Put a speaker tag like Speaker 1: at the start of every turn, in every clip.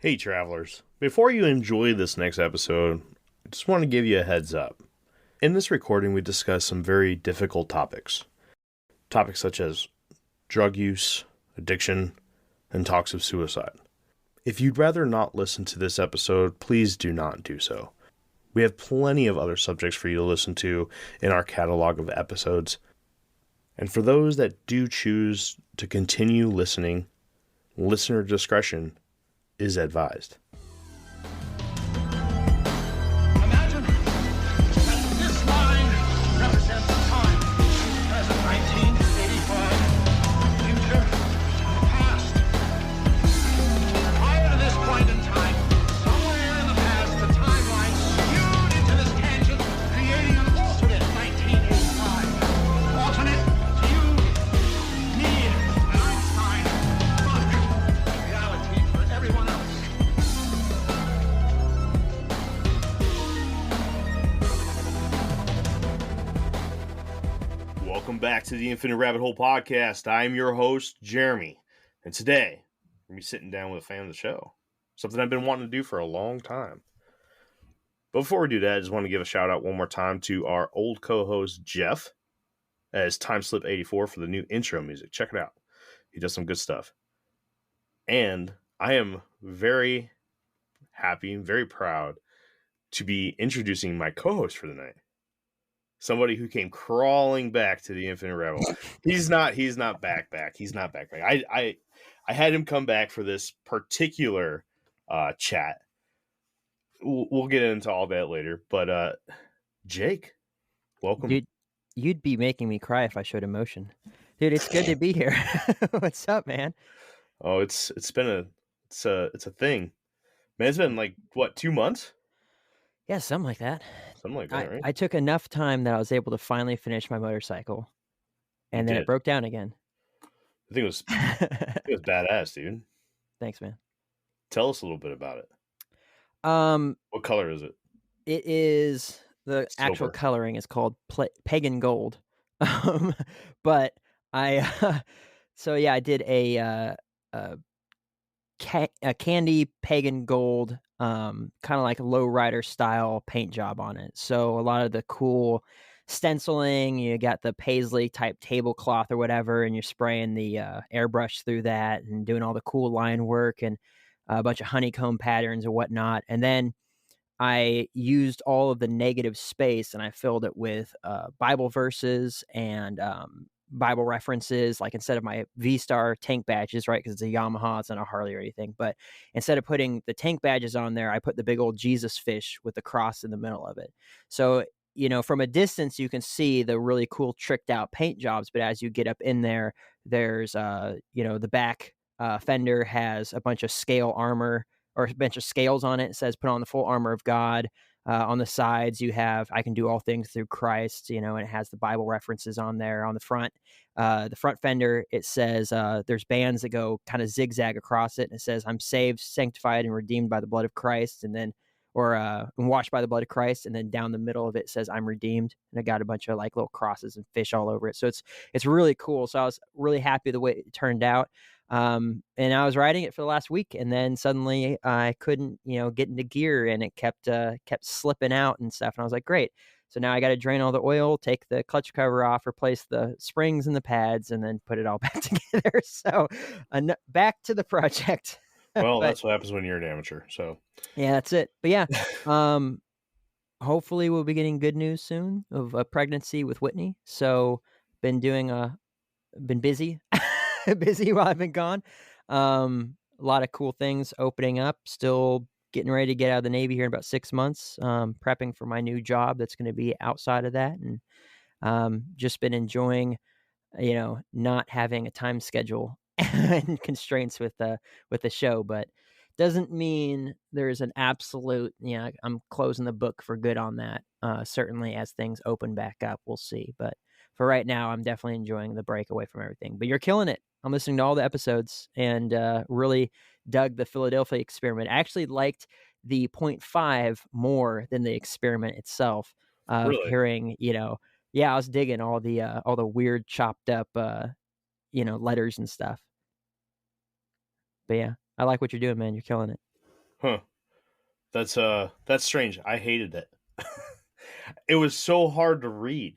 Speaker 1: Hey travelers, before you enjoy this next episode, I just want to give you a heads up. In this recording we discuss some very difficult topics. Topics such as drug use, addiction, and talks of suicide. If you'd rather not listen to this episode, please do not do so. We have plenty of other subjects for you to listen to in our catalog of episodes. And for those that do choose to continue listening, listener discretion is advised.
Speaker 2: Imagine that this line represents time, present 1985, future, past. Prior to this point in time, somewhere in the past, the timeline skewed into this tangent, creating an alternate 1985. Alternate to you, me, and Einstein, but reality for everyone else.
Speaker 1: Welcome back to the Infinite Rabbit Hole Podcast. I'm your host, Jeremy. And today, we're going to be sitting down with a fan of the show. Something I've been wanting to do for a long time. But before we do that, I just want to give a shout out one more time to our old co-host, Jeff, as Timeslip84 for the new intro music. Check it out. He does some good stuff. And I am very happy and very proud to be introducing my co-host for the night. Somebody who came crawling back to the Infinite Rabbit Hole. He's not back. He's not back. I had him come back for this particular chat. We'll get into all that later. But Jake, welcome.
Speaker 3: Dude, you'd be making me cry if I showed emotion. Dude, it's good to be here. What's up, man?
Speaker 1: Oh, it's a thing. Man, it's been like what, 2 months?
Speaker 3: Yeah, something like that.
Speaker 1: Something like that, right?
Speaker 3: I took enough time that I was able to finally finish my motorcycle, and then it broke down again.
Speaker 1: I think it was badass, dude.
Speaker 3: Thanks, man.
Speaker 1: Tell us a little bit about it. What color is it?
Speaker 3: It is the actual
Speaker 1: Silver.
Speaker 3: coloring is called pagan gold. But I so yeah, I did a candy pagan gold, kind of like lowrider style paint job on it. So a lot of the cool stenciling, you got the paisley type tablecloth or whatever, and you're spraying the airbrush through that and doing all the cool line work and a bunch of honeycomb patterns and whatnot. And then I used all of the negative space and I filled it with Bible verses and Bible references, like instead of my V-Star tank badges, right? Because it's a Yamaha, it's not a Harley or anything. But instead of putting the tank badges on there, I put the big old Jesus fish with the cross in the middle of it. So, you know, from a distance, you can see the really cool tricked out paint jobs. But as you get up in there, there's, the back fender has a bunch of scale armor or a bunch of scales on it. It says, put on the full armor of God. On the sides, you have, I can do all things through Christ, and it has the Bible references on there. On the front fender, it says there's bands that go kind of zigzag across it. And it says, I'm saved, sanctified, and redeemed by the blood of Christ. And then, and washed by the blood of Christ. And then down the middle of it says, I'm redeemed. And I got a bunch of like little crosses and fish all over it. So it's really cool. So I was really happy the way it turned out. And I was riding it for the last week, and then suddenly I couldn't, get into gear, and it kept slipping out and stuff. And I was like, great. So now I got to drain all the oil, take the clutch cover off, replace the springs and the pads, and then put it all back together. So back to the project.
Speaker 1: Well, that's what happens when you're an amateur. So
Speaker 3: yeah, that's it. But yeah, hopefully we'll be getting good news soon of a pregnancy with Whitney. So been busy. Busy while I've been gone. A lot of cool things opening up. Still getting ready to get out of the Navy here in about 6 months. Prepping for my new job that's going to be outside of that, and just been enjoying, not having a time schedule and constraints with the show. But doesn't mean there's an absolute. I'm closing the book for good on that. Certainly, as things open back up, we'll see. But for right now, I'm definitely enjoying the break away from everything. But you're killing it. I'm listening to all the episodes and really dug the Philadelphia experiment. I actually liked the 0.5 more than the experiment itself.
Speaker 1: Really?
Speaker 3: Hearing, I was digging all the weird chopped up, letters and stuff. But yeah, I like what you're doing, man. You're killing it.
Speaker 1: Huh. That's strange. I hated it. It was so hard to read.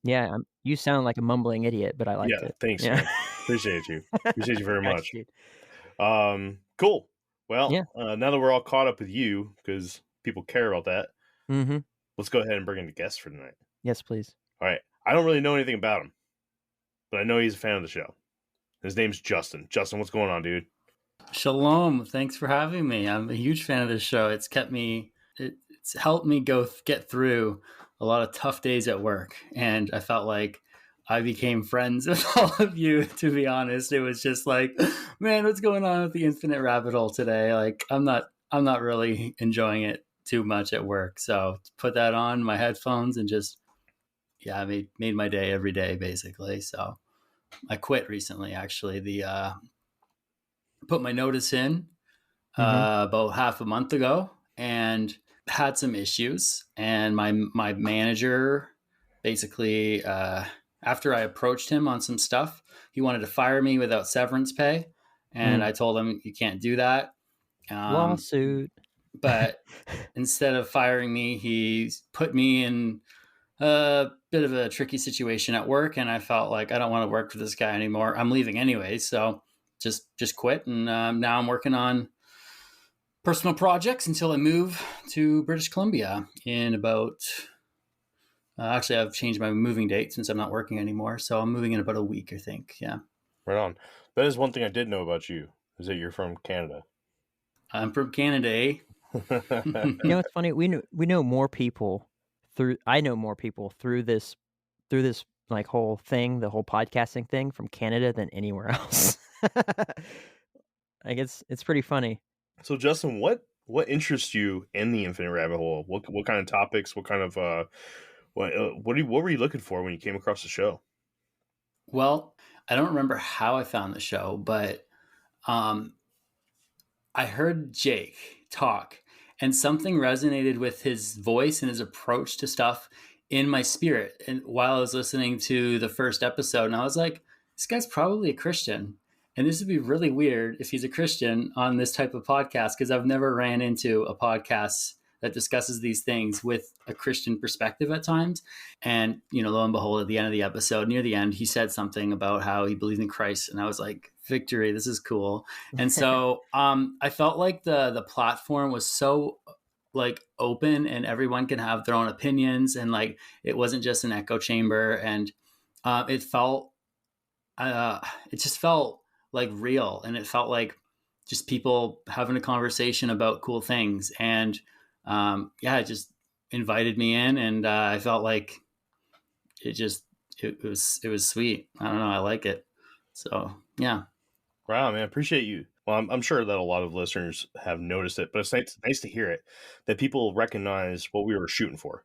Speaker 3: Yeah, you sound like a mumbling idiot, but I liked
Speaker 1: Yeah,
Speaker 3: it.
Speaker 1: thanks,
Speaker 3: Yeah.
Speaker 1: man. Appreciate you. Appreciate you very
Speaker 3: Got
Speaker 1: much.
Speaker 3: you, dude.
Speaker 1: Cool. Well,
Speaker 3: Yeah.
Speaker 1: now that we're all caught up with you, because people care about that,
Speaker 3: Mhm.
Speaker 1: let's go ahead and bring in the guest for tonight.
Speaker 3: Yes, please.
Speaker 1: All right. I don't really know anything about him, but I know he's a fan of the show. His name's Justin. Justin, what's going on, dude?
Speaker 4: Shalom. Thanks for having me. I'm a huge fan of this show. It's helped me get through a lot of tough days at work. And I felt like I became friends with all of you, to be honest. It was just like, man, what's going on with the infinite rabbit hole today? Like, I'm not really enjoying it too much at work. So put that on my headphones and just, yeah, I made my day every day, basically. So I quit recently, actually. Put my notice in about half a month ago and had some issues. And my manager basically, after I approached him on some stuff, he wanted to fire me without severance pay. And I told him, you can't do that.
Speaker 3: Lawsuit.
Speaker 4: But instead of firing me, he put me in a bit of a tricky situation at work. And I felt like I don't want to work for this guy anymore. I'm leaving anyway. So just quit. And now I'm working on personal projects until I move to British Columbia in about, actually I've changed my moving date since I'm not working anymore. So I'm moving in about a week, I think. Yeah.
Speaker 1: Right on. That is one thing I did know about you, is that you're from Canada.
Speaker 4: I'm from Canada, eh?
Speaker 3: You know, it's funny. We know more people I know more people through this like whole thing, the whole podcasting thing from Canada than anywhere else. Like it's pretty funny.
Speaker 1: So, Justin, what interests you in the infinite rabbit hole? What kind of topics? What kind of what were you looking for when you came across the show?
Speaker 4: Well, I don't remember how I found the show, but I heard Jake talk and something resonated with his voice and his approach to stuff in my spirit. And while I was listening to the first episode, and I was like, this guy's probably a Christian. And this would be really weird if he's a Christian on this type of podcast, because I've never ran into a podcast that discusses these things with a Christian perspective at times. And, lo and behold, at the end of the episode, near the end, he said something about how he believed in Christ. And I was like, victory, this is cool. And so I felt like the platform was so like open and everyone can have their own opinions. And like, it wasn't just an echo chamber. And it just felt like real. And it felt like just people having a conversation about cool things. And it just invited me in, and I felt like it was sweet. I don't know. I like it. So yeah.
Speaker 1: Wow, man, appreciate you. Well, I'm sure that a lot of listeners have noticed it, but it's nice to hear it, that people recognize what we were shooting for,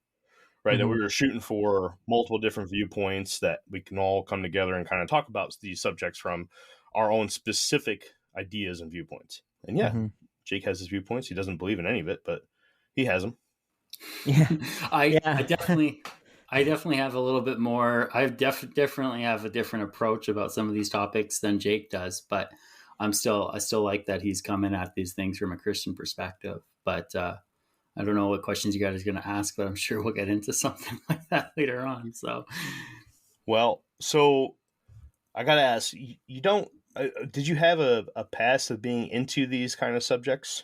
Speaker 1: right? That we were shooting for multiple different viewpoints, that we can all come together and kind of talk about these subjects from our own specific ideas and viewpoints. And yeah, Jake has his viewpoints. He doesn't believe in any of it, but he has them.
Speaker 3: Yeah.
Speaker 4: I definitely have a little bit more. I definitely have a different approach about some of these topics than Jake does, but I still like that he's coming at these things from a Christian perspective. But I don't know what questions you guys are going to ask, but I'm sure we'll get into something like that later on. So,
Speaker 1: well, so I got to ask, you don't, did you have a past of being into these kind of subjects?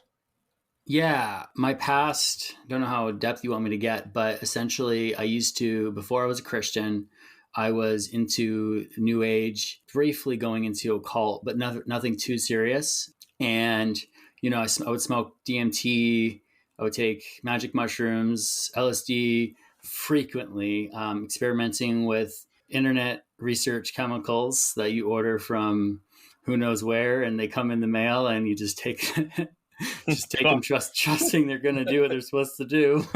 Speaker 4: Yeah, my past, don't know how in depth you want me to get, but essentially I used to, before I was a Christian, I was into New Age, briefly going into occult, but nothing too serious. And, I would smoke DMT, I would take magic mushrooms, LSD frequently, experimenting with internet research chemicals that you order from who knows where, and they come in the mail and you just take them trusting they're going to do what they're supposed to do.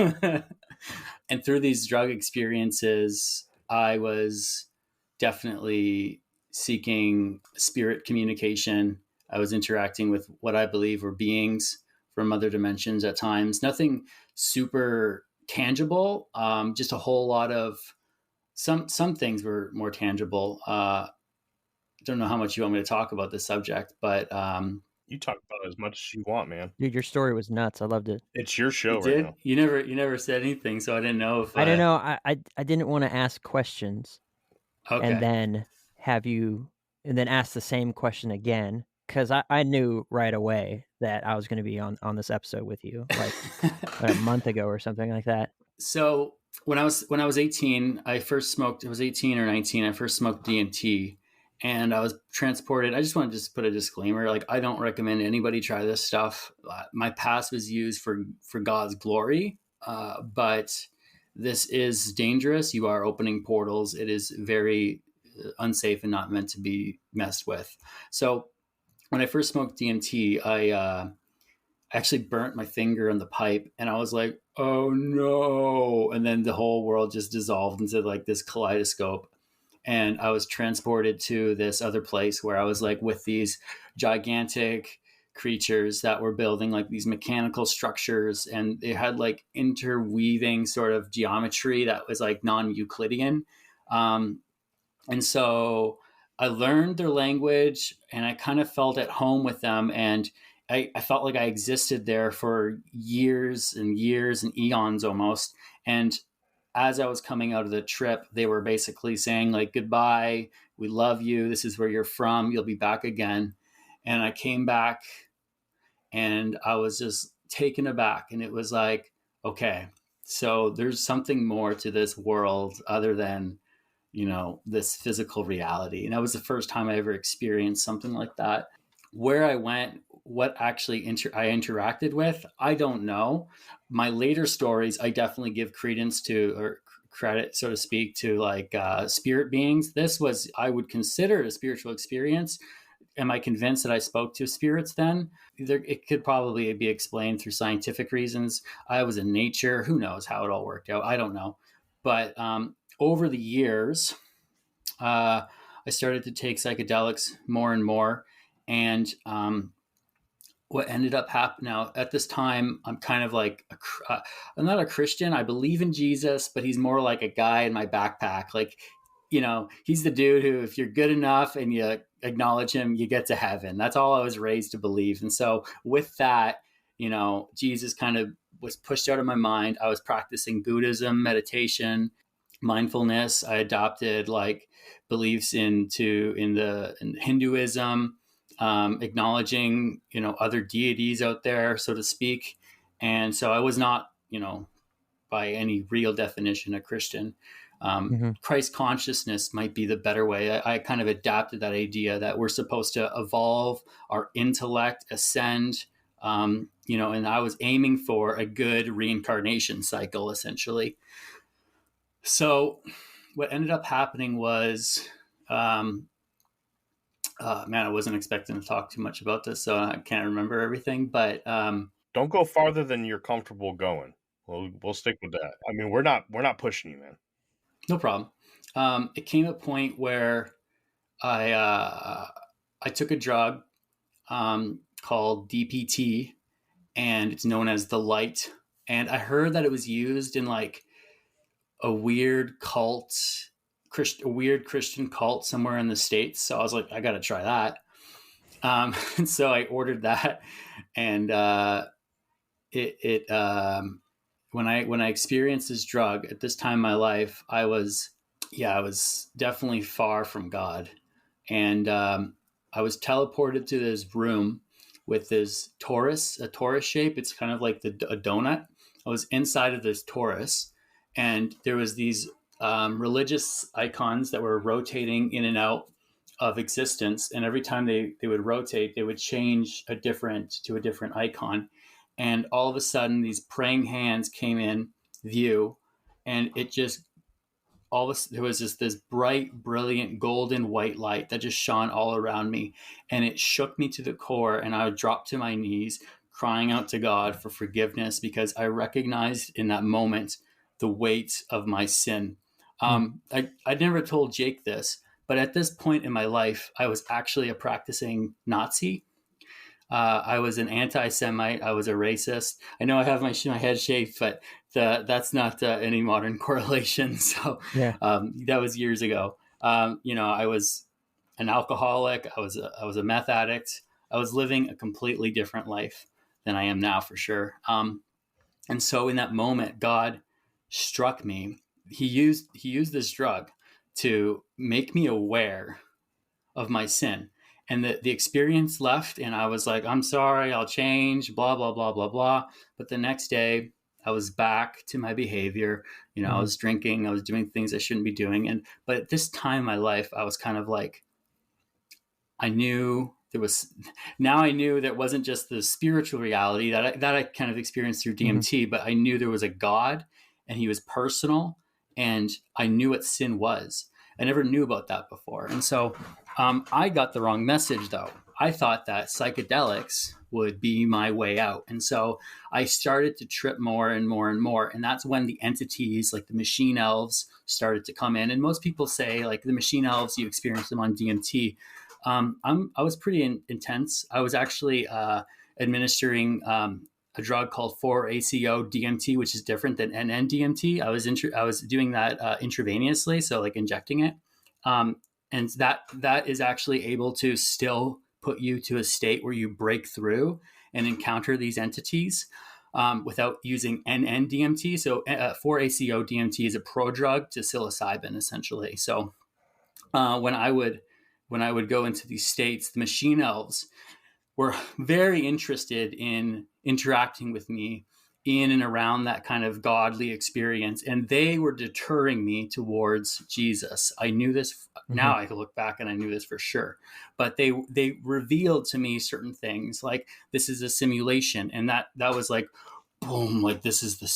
Speaker 4: And through these drug experiences, I was definitely seeking spirit communication. I was interacting with what I believe were beings from other dimensions at times. Nothing super tangible, just a whole lot of some things were more tangible. Don't know how much you want me to talk about this subject, but
Speaker 1: You talk about it as much as you want, man.
Speaker 3: Dude, your story was nuts. I loved it.
Speaker 1: It's your show
Speaker 4: You
Speaker 1: right
Speaker 4: did?
Speaker 1: now.
Speaker 4: You never said anything, so I didn't know if
Speaker 3: I don't know. I didn't want to ask questions
Speaker 4: Okay.
Speaker 3: and then ask the same question again, because I knew right away that I was going to be on this episode with you, like a month ago or something like that.
Speaker 4: So when I was 18, I first smoked. I was 18 or 19. I first smoked DMT, and I was transported. I just want to just put a disclaimer: like, I don't recommend anybody try this stuff. My past was used for God's glory, but this is dangerous. You are opening portals. It is very unsafe and not meant to be messed with. So when I first smoked DMT, I actually burnt my finger on the pipe, and I was like, oh no. And then the whole world just dissolved into like this kaleidoscope. And I was transported to this other place where I was like with these gigantic creatures that were building like these mechanical structures, and they had like interweaving sort of geometry that was like non-Euclidean. And so I learned their language, and I kind of felt at home with them. And I felt like I existed there for years and years and eons almost. And as I was coming out of the trip, they were basically saying like, goodbye, we love you, this is where you're from, you'll be back again. And I came back, and I was just taken aback. And it was like, okay, so there's something more to this world other than, this physical reality. And that was the first time I ever experienced something like that. Where I went, what actually I interacted with, I don't know. My later stories, I definitely give credence to, or credit, so to speak, to like spirit beings. This was, I would consider it a spiritual experience. Am I convinced that I spoke to spirits then? It could probably be explained through scientific reasons. I was in nature. Who knows how it all worked out? I don't know. But over the years, I started to take psychedelics more and more. And what ended up happening now at this time, I'm kind of like, I'm not a Christian. I believe in Jesus, but he's more like a guy in my backpack. Like, he's the dude who, if you're good enough and you acknowledge him, you get to heaven. That's all I was raised to believe. And so with that, Jesus kind of was pushed out of my mind. I was practicing Buddhism, meditation, mindfulness. I adopted like beliefs in Hinduism, acknowledging, other deities out there, so to speak. And so I was not, by any real definition, a Christian. Christ consciousness might be the better way. I kind of adapted that idea that we're supposed to evolve our intellect, ascend, and I was aiming for a good reincarnation cycle, essentially. So what ended up happening was, man, I wasn't expecting to talk too much about this, so I can't remember everything, but
Speaker 1: Don't go farther than you're comfortable going. We'll stick with that. I mean, we're not pushing you, man.
Speaker 4: No problem. It came a point where I took a drug called DPT, and it's known as the light. And I heard that it was used in like a weird cult, a weird Christian cult somewhere in the States. So I was like, I got to try that. And so I ordered that, and when I experienced this drug at this time in my life, I was definitely far from God. And I was teleported to this room with this a torus shape. It's kind of like a donut. I was inside of this torus, and there was these religious icons that were rotating in and out of existence. And every time they would rotate, they would change to a different icon. And all of a sudden, these praying hands came in view, and it just there was this bright, brilliant, golden white light that just shone all around me, and it shook me to the core. And I would drop to my knees, crying out to God for forgiveness, because I recognized in that moment the weight of my sin. I never told Jake this, but at this point in my life, I was actually a practicing Nazi. I was an anti-Semite. I was a racist. I know I have my head shaved, but that's not any modern correlation. So
Speaker 3: Yeah.
Speaker 4: That was years ago. I was an alcoholic. I was a meth addict. I was living a completely different life than I am now, for sure. And so in that moment, God struck me. He used this drug to make me aware of my sin. And the experience left, and I was like, I'm sorry, I'll change, blah, blah, blah, blah, blah. But the next day, I was back to my behavior. I was drinking, I was doing things I shouldn't be doing. But at this time in my life, I was kind of like, I knew that wasn't just the spiritual reality that I kind of experienced through DMT, but I knew there was a God, and he was personal, and I knew what sin was. I never knew about that before. And so I got the wrong message, though. I thought that psychedelics would be my way out. And so I started to trip more and more and more. And that's when the entities like the machine elves started to come in. And most people say like the machine elves, you experience them on DMT. I was pretty intense. I was actually administering a drug called 4-ACO DMT, which is different than NN-DMT. I was doing that intravenously, so like injecting it, and that is actually able to still put you to a state where you break through and encounter these entities without using NN-DMT. So 4-ACO DMT is a prodrug to psilocybin, essentially. So when I would go into these states, the machine elves were very interested in interacting with me in and around that kind of godly experience. And they were deterring me towards Jesus. I knew this. Now I can look back and I knew this for sure. But they revealed to me certain things like this is a simulation. And that was like, boom, like this is a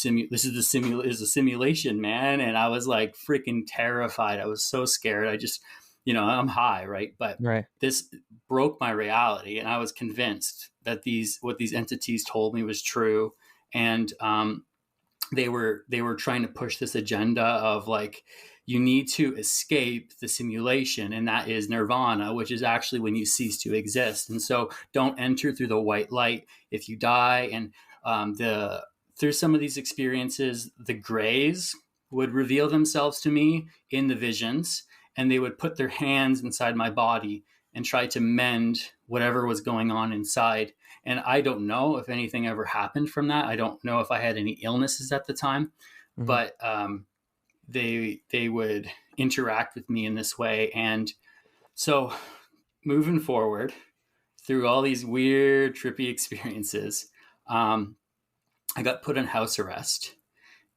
Speaker 4: simulation, man. And I was like freaking terrified. I was so scared. I just, I'm high, right? But this broke my reality, and I was convinced that what these entities told me was true. And they were trying to push this agenda of like, you need to escape the simulation, and that is nirvana, which is actually when you cease to exist. And so don't enter through the white light if you die. And through some of these experiences, the grays would reveal themselves to me in the visions, and they would put their hands inside my body and try to mend whatever was going on inside. And I don't know if anything ever happened from that. I don't know if I had any illnesses at the time, but they would interact with me in this way. And so moving forward through all these weird, trippy experiences, I got put on house arrest.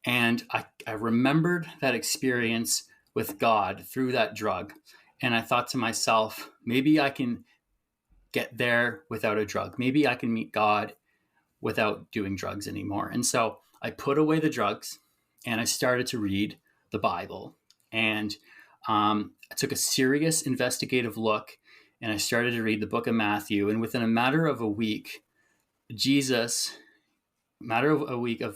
Speaker 4: And I remembered that experience with God through that drug. And I thought to myself, maybe I can get there without a drug. Maybe I can meet God without doing drugs anymore. And so I put away the drugs and I started to read the Bible. And I took a serious investigative look, and I started to read the book of Matthew. And within a matter of a week of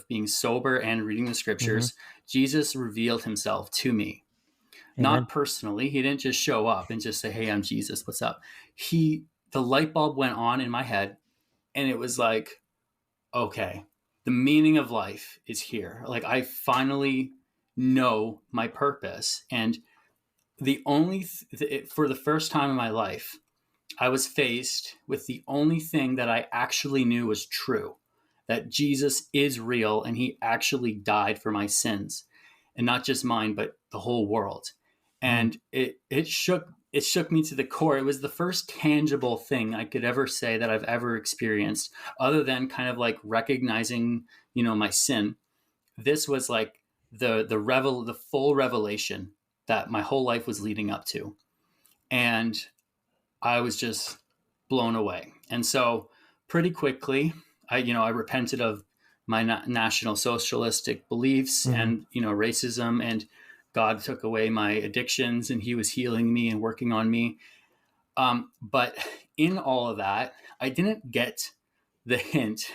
Speaker 4: being sober and reading the scriptures, Jesus revealed himself to me. Amen. Not personally. He didn't just show up and just say, hey, I'm Jesus. What's up? The light bulb went on in my head, and it was like, okay, the meaning of life is here. Like I finally know my purpose. And for the first time in my life, I was faced with the only thing that I actually knew was true, that Jesus is real and he actually died for my sins, and not just mine, but the whole world. And it shook me to the core. It was the first tangible thing I could ever say that I've ever experienced, other than kind of like recognizing, my sin. This was like the full revelation that my whole life was leading up to. And I was just blown away. And so pretty quickly, I repented of my National Socialistic beliefs and, racism, and God took away my addictions, and he was healing me and working on me. But in all of that, I didn't get the hint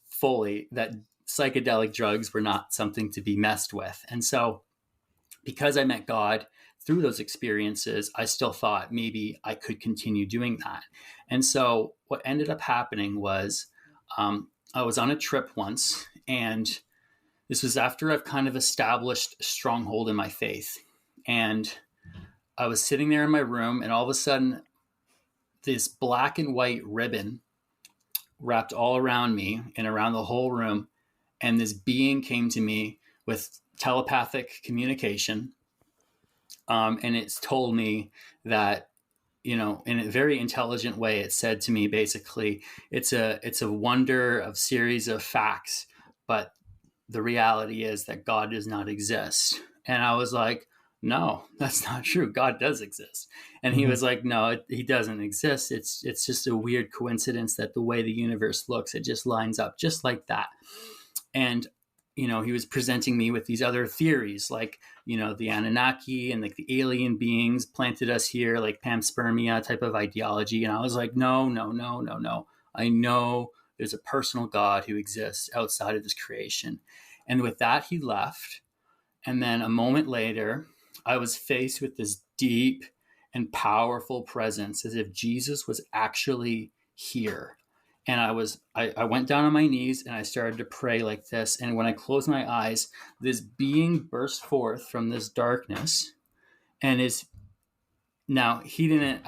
Speaker 4: fully that psychedelic drugs were not something to be messed with. And so because I met God through those experiences, I still thought maybe I could continue doing that. And so what ended up happening was I was on a trip once, and this was after I've kind of established a stronghold in my faith. And I was sitting there in my room, and all of a sudden this black and white ribbon wrapped all around me and around the whole room. And this being came to me with telepathic communication. And it's told me that, you know, in a very intelligent way, it said to me, basically, it's a wonder of series of facts, but the reality is that God does not exist. And I was like, no, that's not true. God does exist. And he was like, no, he doesn't exist. It's just a weird coincidence that the way the universe looks, it just lines up just like that. And, you know, he was presenting me with these other theories, like, you know, the Anunnaki and like the alien beings planted us here, like panspermia type of ideology. And I was like, no. I know there's a personal God who exists outside of this creation. And with that, he left. And then a moment later, I was faced with this deep and powerful presence, as if Jesus was actually here. And I went down on my knees and I started to pray like this. And when I closed my eyes, this being burst forth from this darkness. And I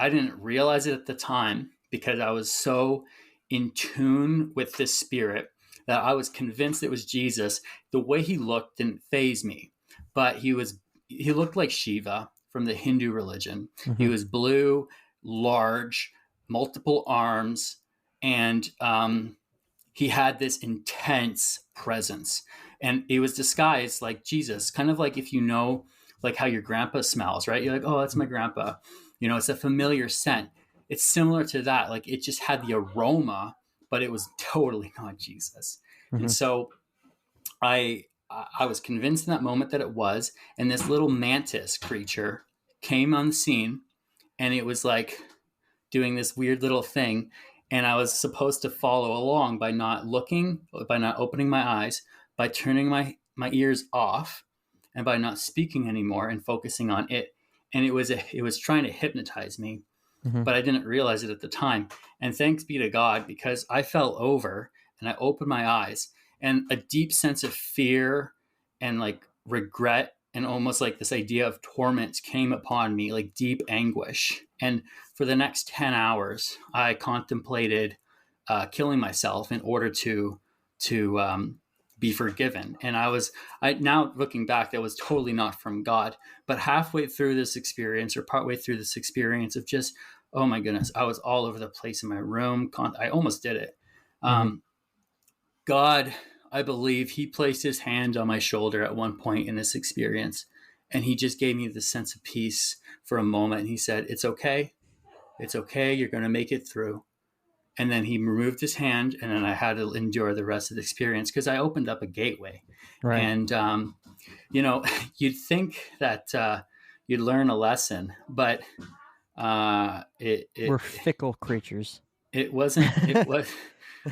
Speaker 4: didn't realize it at the time, because I was so in tune with this spirit that I was convinced it was Jesus. The way he looked didn't faze me, but he looked like Shiva from the Hindu religion. He was blue, large, multiple arms, and he had this intense presence. And it was disguised like Jesus, kind of like, if you know, like how your grandpa smells, right? You're like, oh, that's my grandpa. You know, it's a familiar scent. It's similar to that. Like, it just had the aroma, but it was totally not Jesus. And so I was convinced in that moment that it was. And this little mantis creature came on the scene, and it was like doing this weird little thing. And I was supposed to follow along by not looking, by not opening my eyes, by turning my ears off, and by not speaking anymore and focusing on it. And it was trying to hypnotize me, but I didn't realize it at the time. And thanks be to God, because I fell over and I opened my eyes, and a deep sense of fear and like regret and almost like this idea of torment came upon me, like deep anguish. And for the next 10 hours, I contemplated killing myself in order to be forgiven. And now looking back, that was totally not from God. But halfway through this experience, or partway through this experience of just, oh my goodness, I was all over the place in my room. I almost did it. God, I believe he placed his hand on my shoulder at one point in this experience, and he just gave me this sense of peace for a moment. And he said, it's okay. It's okay. You're going to make it through. And then he removed his hand, and then I had to endure the rest of the experience, because I opened up a gateway. Right. And, you know, you'd think that you'd learn a lesson, but
Speaker 3: we're fickle creatures.
Speaker 4: It wasn't,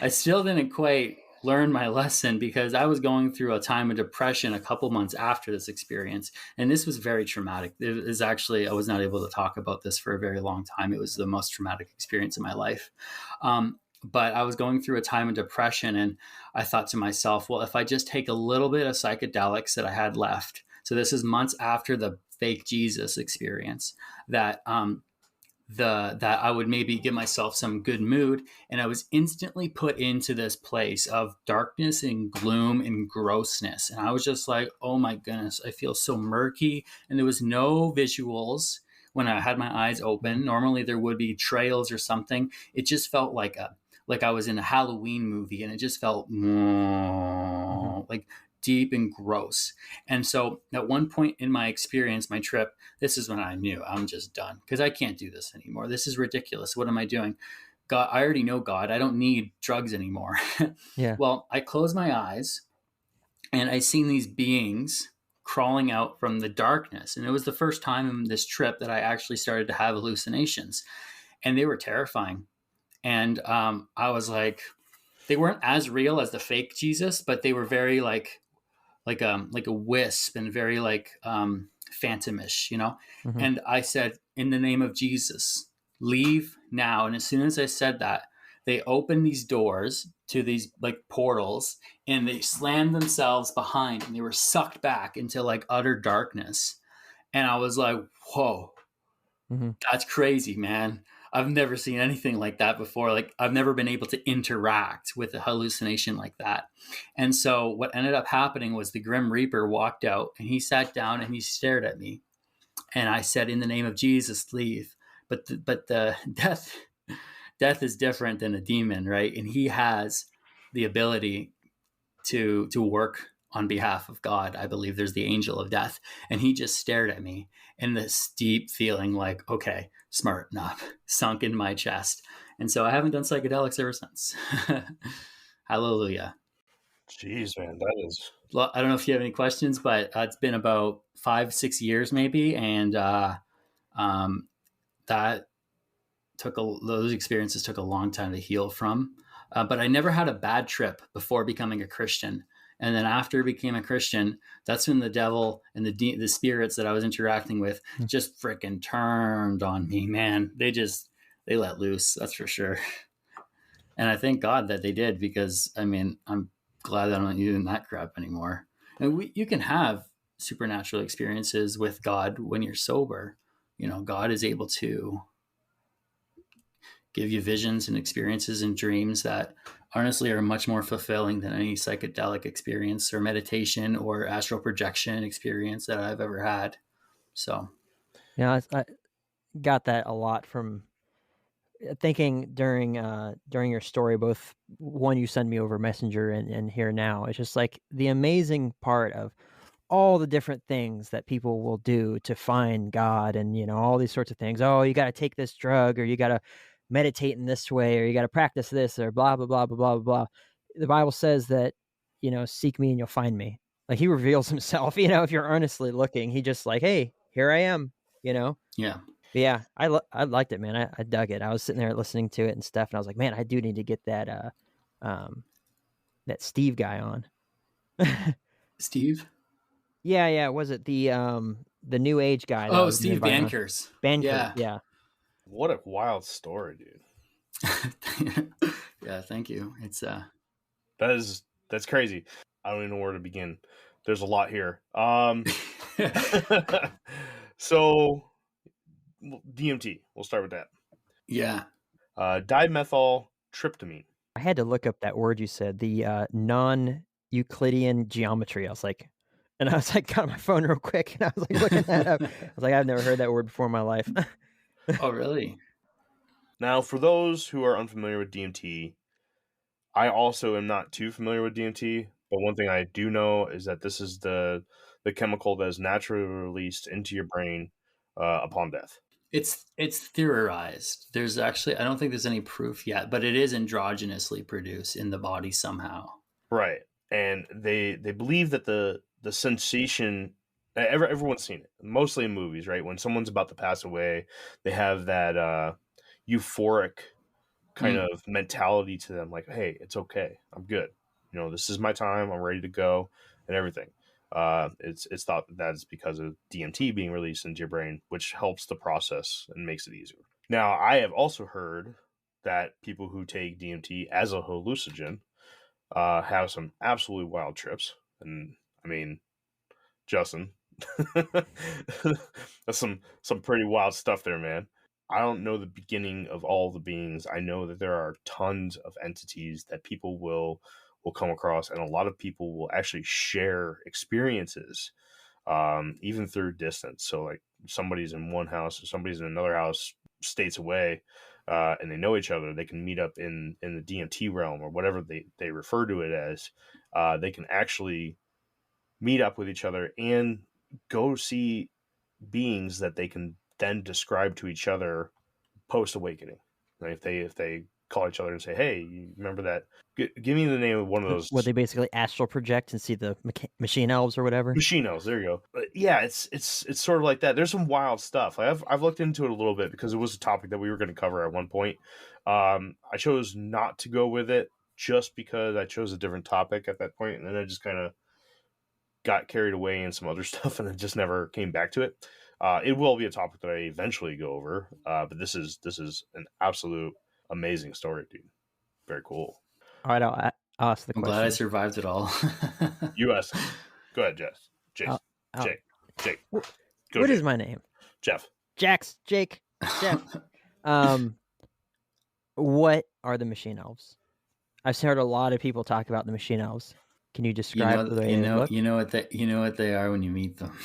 Speaker 4: I still didn't quite learn my lesson, because I was going through a time of depression a couple months after this experience. And this was very traumatic. It was actually, I was not able to talk about this for a very long time. It was the most traumatic experience in my life. But I was going through a time of depression, and I thought to myself, well, if I just take a little bit of psychedelics that I had left, so this is months after the fake Jesus experience, that that I would maybe give myself some good mood. And I was instantly put into this place of darkness and gloom and grossness. And I was just like, oh my goodness, I feel so murky. And there was no visuals when I had my eyes open. Normally there would be trails or something. It just felt like I was in a Halloween movie, and it just felt like deep and gross. And so at one point in my experience, my trip, this is when I knew I'm just done, because I can't do this anymore. This is ridiculous. What am I doing? God, I already know God. I don't need drugs anymore. Yeah. Well, I closed my eyes, and I seen these beings crawling out from the darkness. And it was the first time in this trip that I actually started to have hallucinations, and they were terrifying. And I was like, they weren't as real as the fake Jesus, but they were very like a wisp, and very like phantomish, you know? And I said, in the name of Jesus, leave now. And as soon as I said that, they opened these doors to these like portals, and they slammed themselves behind, and they were sucked back into like utter darkness. And I was like, whoa, that's crazy, man. I've never seen anything like that before. Like I've never been able to interact with a hallucination like that. And so what ended up happening was the Grim Reaper walked out and he sat down and he stared at me. And I said, in the name of Jesus, leave. But the death is different than a demon, right? And he has the ability to work on behalf of God. I believe there's the angel of death. And he just stared at me, and this deep feeling like, okay, smart enough, sunk in my chest. And so I haven't done psychedelics ever since. Hallelujah.
Speaker 1: Jeez, man, that is.
Speaker 4: I don't know if you have any questions, but it's been about 5-6 years maybe. And that those experiences took a long time to heal from. But I never had a bad trip before becoming a Christian. And then after I became a Christian, that's when the devil and the spirits that I was interacting with just freaking turned on me, man. They let loose. That's for sure. And I thank God that they did, because I mean, I'm glad that I'm not using that crap anymore. And you can have supernatural experiences with God when you're sober. You know, God is able to give you visions and experiences and dreams that honestly are much more fulfilling than any psychedelic experience or meditation or astral projection experience that I've ever had. So,
Speaker 3: Yeah, I got that a lot from thinking during your story, both one you send me over Messenger and here now. It's just like the amazing part of all the different things that people will do to find God, and all these sorts of things. Oh, you got to take this drug, or you got to meditate in this way, or you got to practice this, or blah blah blah blah blah blah. The Bible says that seek me and you'll find me. Like he reveals himself. If you're earnestly looking, he just like, hey, here I am.
Speaker 4: Yeah.
Speaker 3: But yeah, I liked it, man. I dug it. I was sitting there listening to it and stuff, and I was like, man, I do need to get that Steve guy on.
Speaker 4: Steve?
Speaker 3: Yeah. Was it the New Age guy?
Speaker 4: Oh, Steve Bankers.
Speaker 3: Yeah.
Speaker 1: What a wild story, dude.
Speaker 4: Yeah, thank you. It's
Speaker 1: that's crazy. I don't even know where to begin. There's a lot here. So DMT, we'll start with that.
Speaker 4: Yeah.
Speaker 1: Dimethyltryptamine.
Speaker 3: I had to look up that word you said, the non-Euclidean geometry. I was like, got on my phone real quick, and I was like looking that up. I was like, I've never heard that word before in my life.
Speaker 4: Oh, really?
Speaker 1: Now, for those who are unfamiliar with DMT, I also am not too familiar with DMT, but one thing I do know is that this is the chemical that is naturally released into your brain upon death.
Speaker 4: It's theorized. There's actually, I don't think there's any proof yet, but it is androgynously produced in the body somehow.
Speaker 1: Right. And they believe that the sensation, everyone's seen it, mostly in movies, right? When someone's about to pass away, they have that euphoric kind of mentality to them, like, hey, it's okay, I'm good, this is my time, I'm ready to go, and everything. It's thought that is because of DMT being released into your brain, which helps the process and makes it easier. Now, I have also heard that people who take DMT as a hallucinogen have some absolutely wild trips. And I mean, Justin, that's some pretty wild stuff there, man. I don't know the beginning of all the beings. I know that there are tons of entities that people will come across, and a lot of people will actually share experiences, even through distance. So like somebody's in one house or somebody's in another house states away, and they know each other. They can meet up in the DMT realm, or whatever they refer to it as. They can actually meet up with each other and go see beings that they can then describe to each other post awakening. Like if they call each other and say, hey, you remember that? Give me the name of one of those.
Speaker 3: Would they basically astral project and see the machine elves or whatever?
Speaker 1: Machine elves, there you go. But yeah, it's sort of like that. There's some wild stuff. I've looked into it a little bit because it was a topic that we were going to cover at one point. I chose not to go with it just because I chose a different topic at that point, and then I just kind of got carried away in some other stuff, and it just never came back to it. It will be a topic that I eventually go over, but this is an absolute amazing story, dude. Very cool.
Speaker 3: All right, I'll ask the question.
Speaker 4: I'm glad I survived it all.
Speaker 1: You ask. Go ahead, Jess. Jake. Go,
Speaker 3: What is my name?
Speaker 1: Jeff.
Speaker 3: Jake. Jeff. What are the machine elves? I've heard a lot of people talk about the machine elves. Can you describe the way they look?
Speaker 4: You know what they are when you meet them.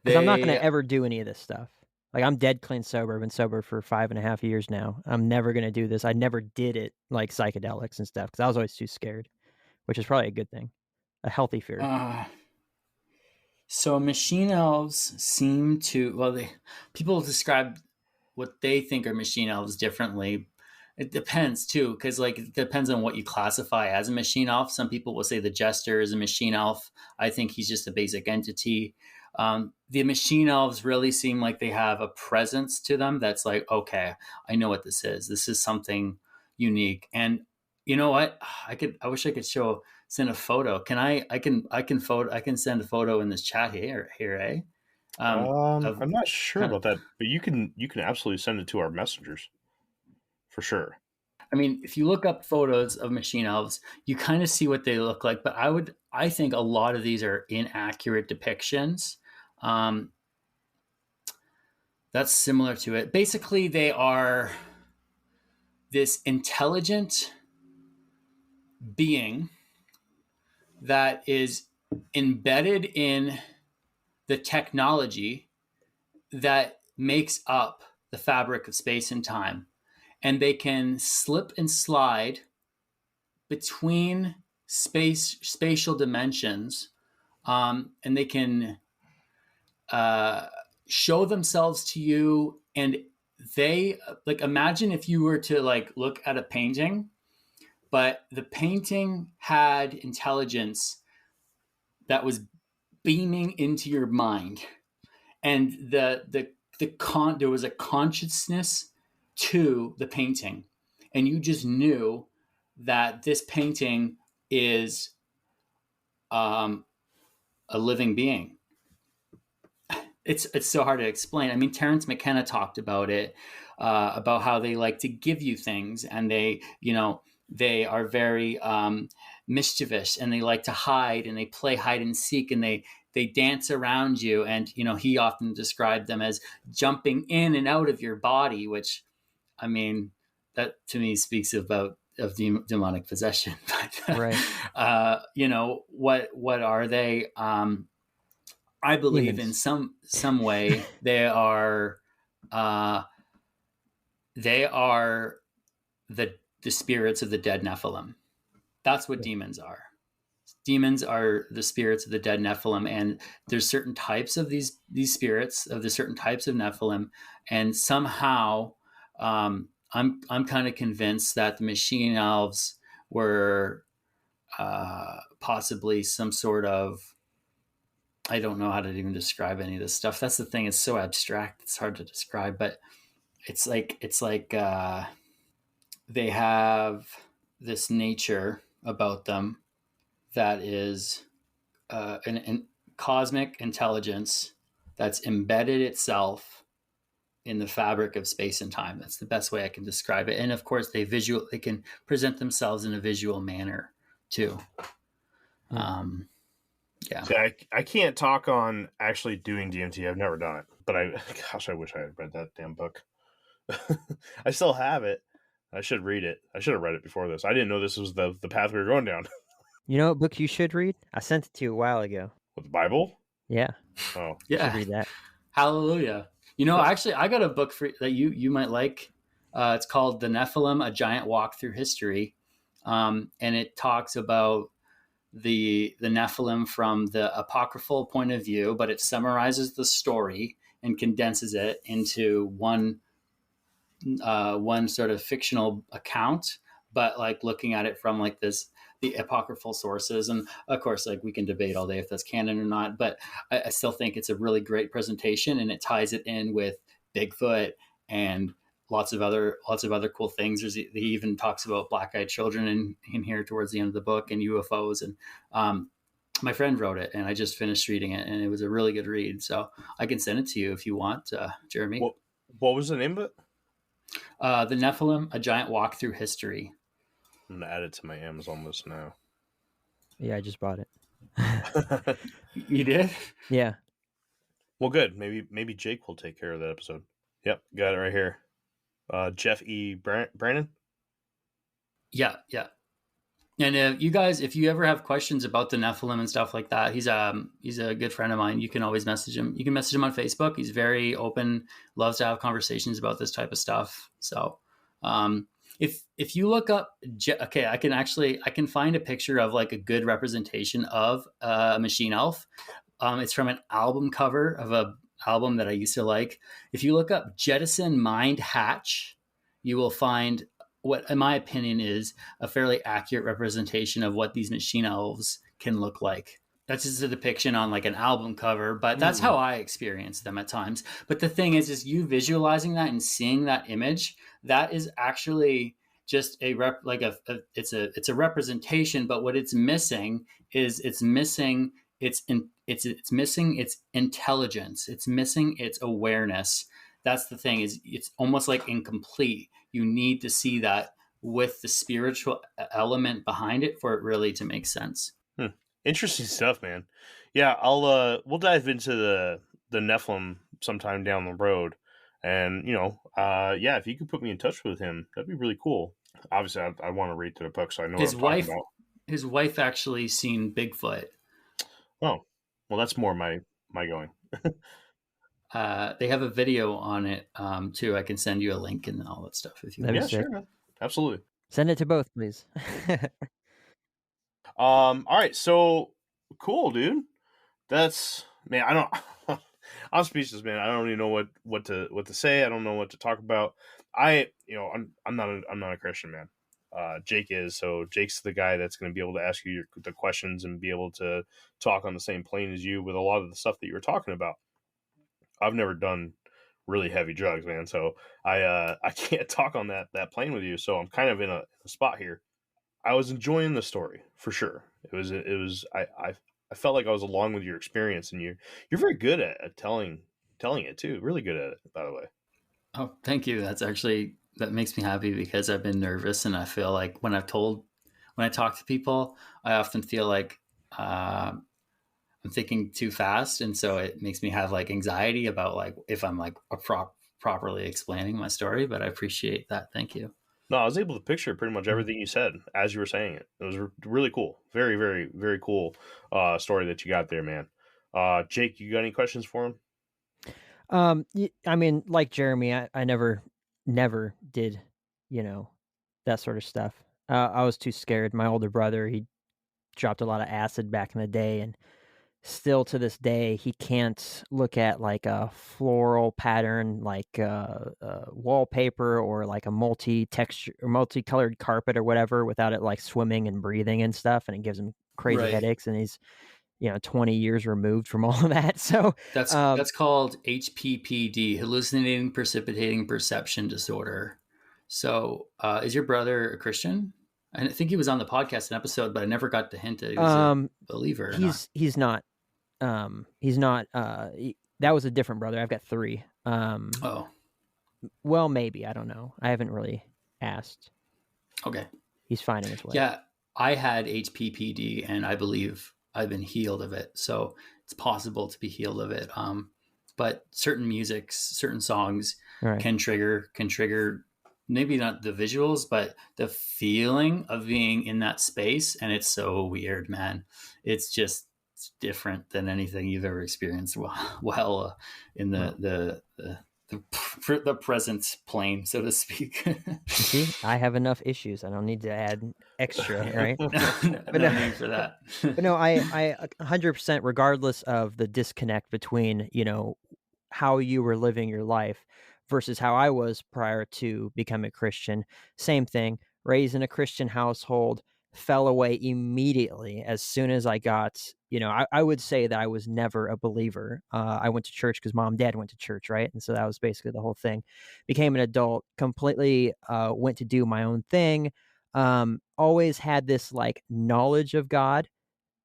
Speaker 3: Because I'm not going
Speaker 4: They
Speaker 3: to ever do any of this stuff. Like, I'm dead clean sober. I've been sober for 5.5 years now. I'm never going to do this. I never did it, like psychedelics and stuff, because I was always too scared, which is probably a good thing. A healthy fear.
Speaker 4: So machine elves seem to, people describe what they think are machine elves differently. It depends too, because like it depends on what you classify as a machine elf. Some people will say the jester is a machine elf. I think he's just a basic entity. The machine elves really seem like they have a presence to them that's like, okay, I know what this is. This is something unique. And you know what? I wish I could send a photo. I can send a photo in this chat here, eh?
Speaker 1: I'm not sure
Speaker 4: kind of,
Speaker 1: about that, but you can absolutely send it to our messengers for sure.
Speaker 4: I mean, if you look up photos of machine elves, you kind of see what they look like. But I think a lot of these are inaccurate depictions. That's similar to it. Basically, they are this intelligent being that is embedded in the technology that makes up the fabric of space and time. And they can slip and slide between spatial dimensions, and they can show themselves to you. And they, like, imagine if you were to like look at a painting, but the painting had intelligence that was beaming into your mind, and there was a consciousness to the painting, and you just knew that this painting is a living being. It's so hard to explain. I mean, Terence McKenna talked about it, about how they like to give you things, and they are very mischievous, and they like to hide, and they play hide and seek, and they dance around you. And he often described them as jumping in and out of your body, which, I mean, that to me speaks of demonic possession. But,
Speaker 3: right.
Speaker 4: What are they? I believe demons. In some way they are the spirits of the dead Nephilim. That's what demons are. Demons are the spirits of the dead Nephilim, and there's certain types of these spirits of the certain types of Nephilim, and somehow I'm kind of convinced that the machine elves were possibly some sort of, I don't know how to even describe any of this stuff. That's the thing; it's so abstract; it's hard to describe. But it's like they have this nature about them that is an cosmic intelligence that's embedded itself in the fabric of space and time. That's the best way I can describe it. And of course, they can present themselves in a visual manner too. Yeah.
Speaker 1: See, I can't talk on actually doing DMT. I've never done it, but I wish I had read that damn book. I still have it. I should read it. I should have read it before this. I didn't know this was the path we were going down.
Speaker 3: You know what book you should read? I sent it to you a while ago.
Speaker 1: With the Bible?
Speaker 3: Yeah.
Speaker 1: Oh,
Speaker 4: yeah.
Speaker 3: You should read that.
Speaker 4: Hallelujah. Actually, I got a book for that you might like. It's called The Nephilim: A Giant Walk Through History, and it talks about the Nephilim from the apocryphal point of view, but it summarizes the story and condenses it into one sort of fictional account, but like looking at it from like the apocryphal sources. And of course, like we can debate all day if that's canon or not, but I still think it's a really great presentation, and it ties it in with Bigfoot and lots of other cool things. He even talks about black-eyed children in here towards the end of the book, and UFOs. And my friend wrote it, and I just finished reading it, and it was a really good read. So I can send it to you if you want, Jeremy.
Speaker 1: What was the name of it?
Speaker 4: The Nephilim: A Giant Walk Through History.
Speaker 1: I'm gonna add it to my Amazon list now.
Speaker 3: Yeah, I just bought it.
Speaker 4: You did?
Speaker 3: Yeah.
Speaker 1: Well, good. Maybe Jake will take care of that episode. Yep, got it right here. Jeff E. Brandon.
Speaker 4: Yeah. And you guys, if you ever have questions about the Nephilim and stuff like that, he's a good friend of mine. You can always message him. You can message him on Facebook. He's very open, loves to have conversations about this type of stuff. So, if you look up, okay, I can find a picture of like a good representation of a machine elf. It's from an album cover of a album that I used to like. If you look up Jettison Mind Hatch, you will find what, in my opinion, is a fairly accurate representation of what these machine elves can look like. That's just a depiction on like an album cover, but that's how I experience them at times. But the thing is you visualizing that and seeing that image, that is actually just it's a representation. But what it's missing is it's missing its intelligence. It's missing its awareness. That's the thing, is it's almost like incomplete. You need to see that with the spiritual element behind it for it really to make sense.
Speaker 1: Interesting stuff, man. Yeah, we'll dive into the Nephilim sometime down the road, and yeah, if you could put me in touch with him, that'd be really cool. Obviously, I want to read through the book, so I know
Speaker 4: his wife actually seen Bigfoot.
Speaker 1: Oh, well, that's more my going.
Speaker 4: They have a video on it too. I can send you a link and all that stuff if you want.
Speaker 1: Yeah, sure, man. Absolutely.
Speaker 3: Send it to both, please.
Speaker 1: All right, so cool, dude. That's, man, I don't I'm speechless, man. I don't even know what to say. I don't know what to talk about. I'm not a Christian, man. Jake is, so Jake's the guy that's going to be able to ask you the questions and be able to talk on the same plane as you with a lot of the stuff that you were talking about. I've never done really heavy drugs, man, so I can't talk on that plane with you. So I'm kind of in a spot here. I was enjoying the story for sure. It was I felt like I was along with your experience, and you're very good at telling it too. Really good at it, by the way.
Speaker 4: Oh, thank you. That makes me happy, because I've been nervous, and I feel like when I talk to people, I often feel like I'm thinking too fast, and so it makes me have like anxiety about like if I'm like properly explaining my story. But I appreciate that. Thank you.
Speaker 1: No, I was able to picture pretty much everything you said as you were saying it. It was really cool. Very, very, very cool story that you got there, man. Jake, you got any questions for him?
Speaker 3: I mean, like Jeremy, I never did, that sort of stuff. I was too scared. My older brother, he dropped a lot of acid back in the day, and still to this day, he can't look at like a floral pattern, like wallpaper or like a multi-texture or multicolored carpet or whatever, without it like swimming and breathing and stuff, and it gives him crazy headaches. And he's 20 years removed from all of that. So
Speaker 4: that's called HPPD, hallucinating precipitating perception disorder. So is your brother a Christian? I think he was on the podcast an episode, but I never got the hint that he was a believer.
Speaker 3: He's not. He's not. That was a different brother. I've got three. Well, maybe, I don't know. I haven't really asked.
Speaker 4: Okay.
Speaker 3: He's finding his way.
Speaker 4: Yeah, I had HPPD, and I believe I've been healed of it. So it's possible to be healed of it. But certain musics, certain songs can trigger maybe not the visuals, but the feeling of being in that space. And it's so weird, man. It's different than anything you've ever experienced while in the present plane, so to speak.
Speaker 3: See, I have enough issues. I don't need to add extra, right?
Speaker 4: No need for that.
Speaker 3: But no, I 100%, regardless of the disconnect between, how you were living your life versus how I was prior to becoming a Christian. Same thing, raised in a Christian household, fell away immediately as soon as I got, I would say that I was never a believer. I went to church because mom and dad went to church, right? And so that was basically the whole thing. Became an adult, completely went to do my own thing. Always had this like knowledge of God,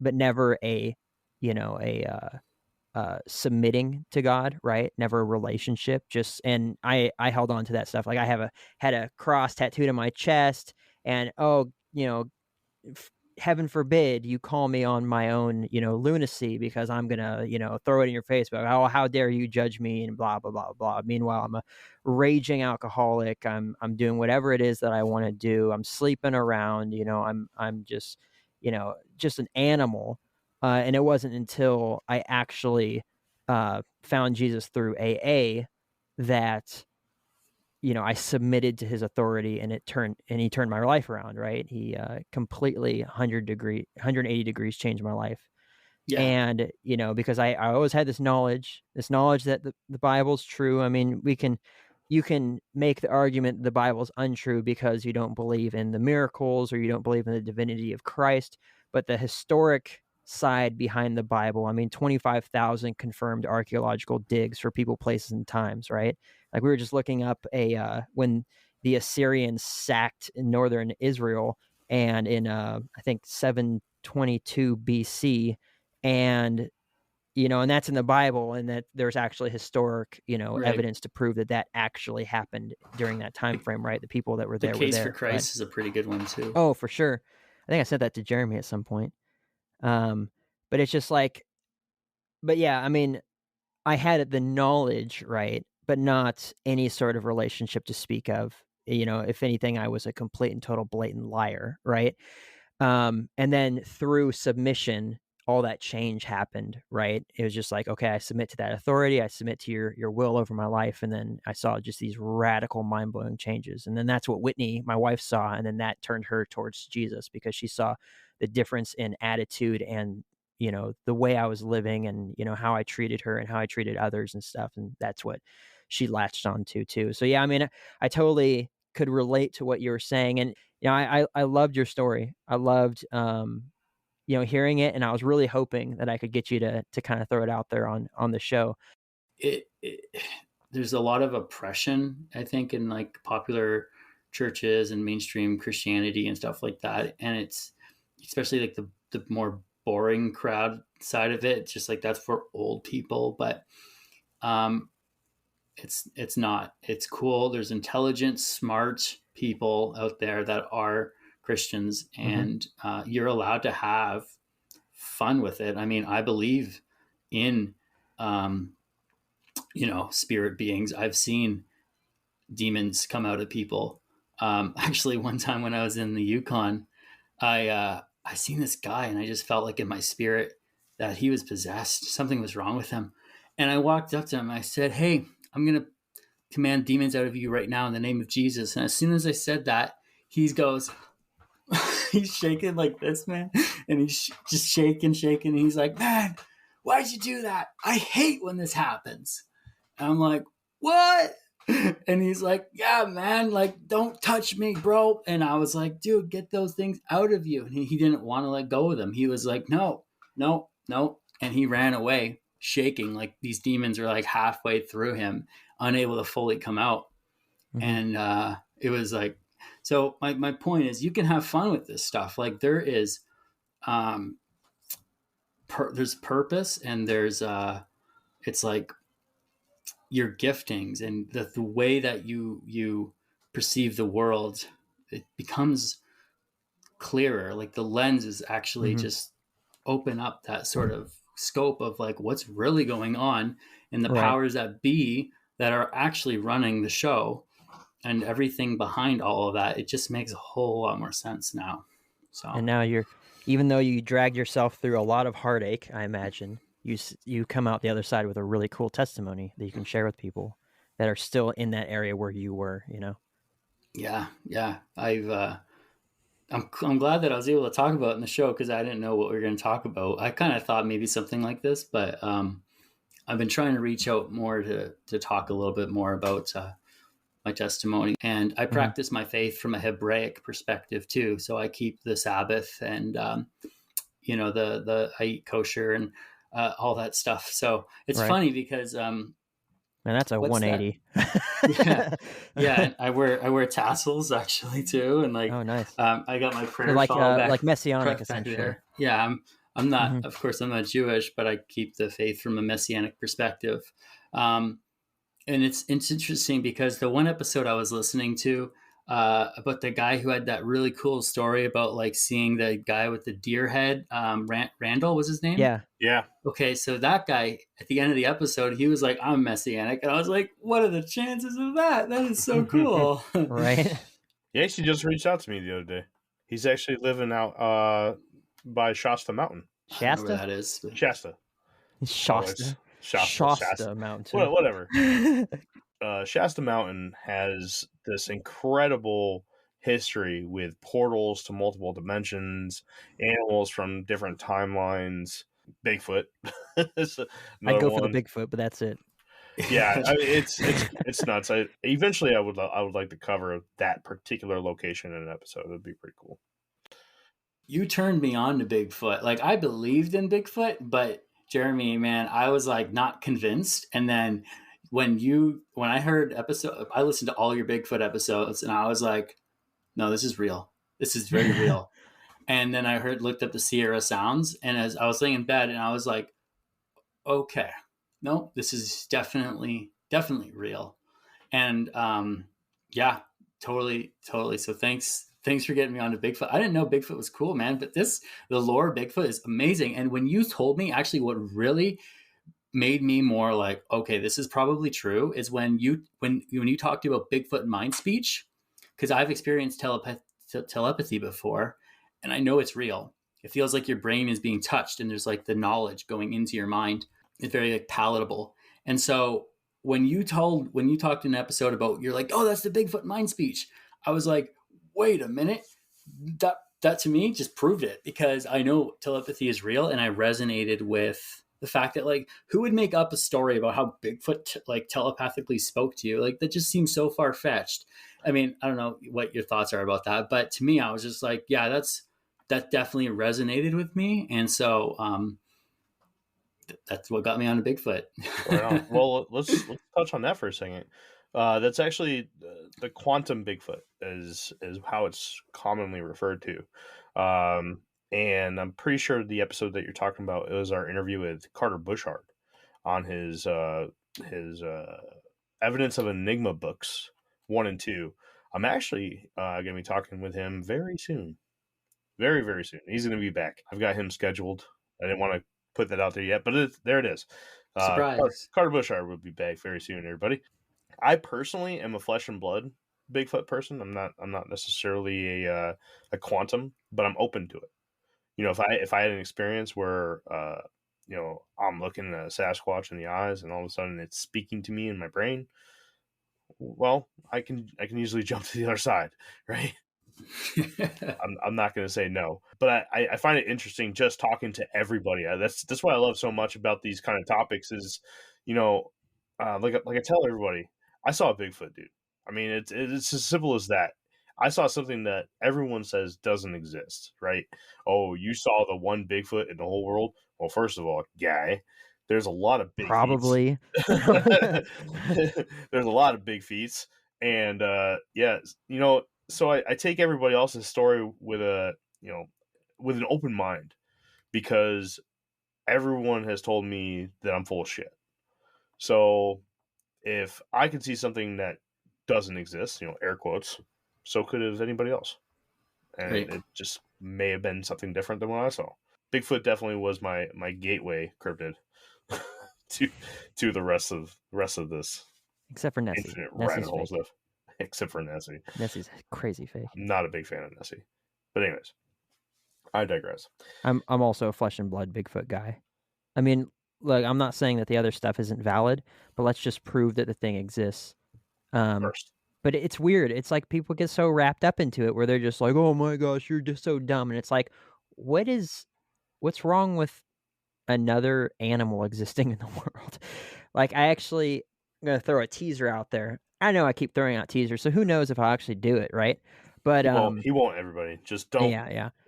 Speaker 3: but never submitting to God, right? Never a relationship. And I held on to that stuff. Like I had a cross tattooed on my chest, and heaven forbid you call me on my own, lunacy, because I'm gonna, throw it in your face. But how dare you judge me and blah blah blah blah. Meanwhile, I'm a raging alcoholic. I'm doing whatever it is that I want to do. I'm sleeping around. I'm just, just an animal. And it wasn't until I actually found Jesus through AA that I submitted to his authority, and he turned my life around, right? He completely 180 degrees changed my life.
Speaker 4: Yeah.
Speaker 3: And, because I always had this knowledge that the Bible's true. I mean, you can make the argument the Bible's untrue because you don't believe in the miracles or you don't believe in the divinity of Christ, but the historic side behind the Bible, I mean, 25,000 confirmed archaeological digs for people, places, and times, right? Like, we were just looking up when the Assyrians sacked in northern Israel, and in I think 722 BC, and and that's in the Bible, and that there's actually historic
Speaker 4: Right.
Speaker 3: evidence to prove that actually happened during that time frame, right? The people that were
Speaker 4: The
Speaker 3: there were
Speaker 4: Case
Speaker 3: there.
Speaker 4: for Christ is a pretty good one too.
Speaker 3: Oh, for sure. I think I said that to Jeremy at some point. But it's just like, but yeah, I mean, I had the knowledge, right, but not any sort of relationship to speak of. If anything, I was a complete and total blatant liar, right? And then through submission, all that change happened, right? It was just like, okay, I submit to that authority. I submit to your will over my life. And then I saw just these radical, mind-blowing changes. And then that's what Whitney, my wife, saw. And then that turned her towards Jesus, because she saw the difference in attitude and, the way I was living, and, how I treated her and how I treated others and stuff. And that's what she latched on to too. So yeah, I mean, I totally could relate to what you were saying. And, I loved your story. I loved, hearing it, and I was really hoping that I could get you to kind of throw it out there on the show.
Speaker 4: There's a lot of oppression, I think, in like popular churches and mainstream Christianity and stuff like that. And it's especially like the more boring crowd side of it. It's just like, that's for old people, but it's not. It's cool. There's intelligent, smart people out there that are Christians, and you're allowed to have fun with it. I mean, I believe in, spirit beings. I've seen demons come out of people. Actually, one time when I was in the Yukon, I seen this guy, and I just felt like in my spirit that he was possessed. Something was wrong with him. And I walked up to him. I said, "Hey, I'm going to command demons out of you right now in the name of Jesus." And as soon as I said that, he goes, he's shaking like this, man. And he's just shaking. And he's like, "Man, why'd you do that? I hate when this happens." And I'm like, "What?" And he's like, "Yeah, man, like, don't touch me, bro." And I was like, "Dude, get those things out of you." And he didn't want to let go of them. He was like, no. And he ran away shaking, like these demons are like halfway through him, unable to fully come out. And it was like, so my point is, you can have fun with this stuff. Like, there is there's purpose, and there's it's like your giftings and the way that you perceive the world, it becomes clearer. Like, the lens is actually just open up that sort of scope of like what's really going on, and the powers that be that are actually running the show, and everything behind all of that. It just makes a whole lot more sense now. So,
Speaker 3: and now even though you dragged yourself through a lot of heartache, I imagine you come out the other side with a really cool testimony that you can share with people that are still in that area where you were,
Speaker 4: Yeah. I'm glad that I was able to talk about it in the show, because I didn't know what we were going to talk about. I kind of thought maybe something like this, but I've been trying to reach out more to talk a little bit more about my testimony. And I practice my faith from a Hebraic perspective too. So I keep the Sabbath, and I eat kosher and all that stuff. So it's funny because
Speaker 3: man, that's a 180.
Speaker 4: Yeah. I wear tassels actually too, and like,
Speaker 3: oh, nice.
Speaker 4: I got my prayer
Speaker 3: like messianic essentially.
Speaker 4: Yeah, I'm not, of course, I'm not Jewish, but I keep the faith from a messianic perspective. And it's interesting because the one episode I was listening to, about the guy who had that really cool story about like seeing the guy with the deer head. Randall was his name.
Speaker 3: Yeah.
Speaker 1: Yeah.
Speaker 4: Okay, so that guy at the end of the episode, he was like, "I'm messianic," and I was like, "What are the chances of that? That is so cool."
Speaker 3: Right.
Speaker 1: He actually just reached out to me the other day. He's actually living out by Shasta Mountain.
Speaker 4: I don't know where
Speaker 3: Shasta?
Speaker 4: that is. But...
Speaker 1: Shasta.
Speaker 3: Shasta.
Speaker 1: Shasta.
Speaker 3: Mountain.
Speaker 1: Whatever. Shasta Mountain has this incredible history with portals to multiple dimensions, animals from different timelines, Bigfoot.
Speaker 3: I'd go for the Bigfoot, but that's it.
Speaker 1: Yeah, I mean, it's nuts. Eventually I would like to cover that particular location in an episode. It'd be pretty cool.
Speaker 4: You turned me on to Bigfoot. Like, I believed in Bigfoot, but Jeremy, man, I was like not convinced. And then when I heard I listened to all your Bigfoot episodes, and I was like, no, this is real. This is very real. And then I looked up the Sierra Sounds, and as I was laying in bed, and I was like, okay, no, this is definitely real. And yeah, totally. So thanks for getting me onto Bigfoot. I didn't know Bigfoot was cool, man, but the lore of Bigfoot is amazing. And when you told me, actually what really made me more like, okay, this is probably true, is when you talked about Bigfoot mind speech, because I've experienced telepathy before, and I know it's real. It feels like your brain is being touched, and there's like the knowledge going into your mind. It's very like palatable. And so when you talked in an episode about, you're like, oh, that's the Bigfoot mind speech, I was like, wait a minute, that to me just proved it, because I know telepathy is real, and I resonated with the fact that, like, who would make up a story about how Bigfoot like telepathically spoke to you? Like, that just seems so far-fetched. I mean, I don't know what your thoughts are about that, but to me, I was just like, yeah, that definitely resonated with me. And so that's what got me on Bigfoot.
Speaker 1: Right on. Well, let's touch on that for a second. That's actually the quantum Bigfoot is how it's commonly referred to. And I'm pretty sure the episode that you're talking about, it was our interview with Carter Bushard on his Evidence of Enigma books 1 and 2. I'm actually going to be talking with him very soon. Very, very soon. He's going to be back. I've got him scheduled. I didn't want to put that out there yet, but there it is.
Speaker 4: Surprise.
Speaker 1: Carter Bushard will be back very soon, everybody. I personally am a flesh and blood Bigfoot person. I'm not necessarily a quantum, but I'm open to it. You know, if I had an experience where you know, I'm looking at a Sasquatch in the eyes and all of a sudden it's speaking to me in my brain, well, I can usually jump to the other side, right? I'm not going to say no, but I find it interesting just talking to everybody. That's what I love so much about these kind of topics is, you know, like I tell everybody, I saw a Bigfoot, dude. I mean, it's as simple as that. I saw something that everyone says doesn't exist, right? Oh, you saw the one Bigfoot in the whole world? Well, first of all, guy, there's a lot of big
Speaker 3: Probably.
Speaker 1: There's a lot of big feats. And yeah, you know, so I take everybody else's story with with an open mind, because everyone has told me that I'm full of shit. So if I can see something that doesn't exist, you know, air quotes, so could have anybody else. And
Speaker 4: Right.
Speaker 1: it just may have been something different than what I saw. Bigfoot definitely was my gateway cryptid to the rest of this
Speaker 3: Except for Nessie.
Speaker 1: infinite
Speaker 3: Nessie's
Speaker 1: rabbit hole
Speaker 3: fake.
Speaker 1: stuff. Except for Nessie.
Speaker 3: Nessie's crazy fake.
Speaker 1: I'm not a big fan of Nessie. But anyways, I digress.
Speaker 3: I'm also a flesh and blood Bigfoot guy. I mean, look, I'm not saying that the other stuff isn't valid, but let's just prove that the thing exists.
Speaker 1: First.
Speaker 3: But it's weird. It's like people get so wrapped up into it where they're just like, "Oh my gosh, you're just so dumb." And it's like, what's wrong with another animal existing in the world? Like, I'm gonna throw a teaser out there. I know I keep throwing out teasers, so who knows if I'll actually do it, right? But
Speaker 1: He won't, everybody. Just don't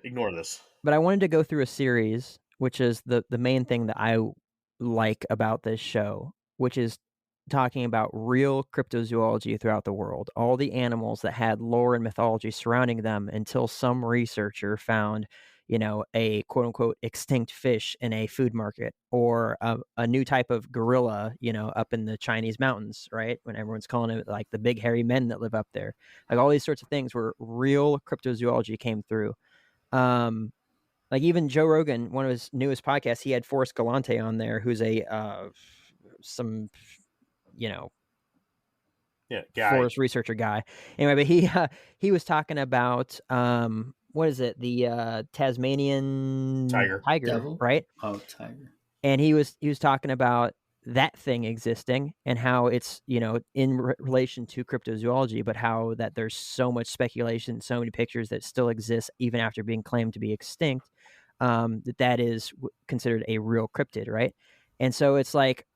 Speaker 1: ignore this.
Speaker 3: But I wanted to go through a series, which is the main thing that I like about this show, which is talking about real cryptozoology throughout the world, all the animals that had lore and mythology surrounding them until some researcher found, a quote unquote extinct fish in a food market, or a new type of gorilla, up in the Chinese mountains, right? When everyone's calling it like the big hairy men that live up there, like all these sorts of things where real cryptozoology came through. Like even Joe Rogan, one of his newest podcasts, he had Forrest Galante on there, who's a some
Speaker 1: guy.
Speaker 3: forest researcher guy. Anyway, but he was talking about what is it? The Tasmanian
Speaker 1: Tiger.
Speaker 4: Devil?
Speaker 3: right?
Speaker 4: Oh, tiger.
Speaker 3: And he was talking about that thing existing and how it's, in relation to cryptozoology, but how that there's so much speculation, so many pictures that still exist even after being claimed to be extinct, that is considered a real cryptid, right? And so it's like,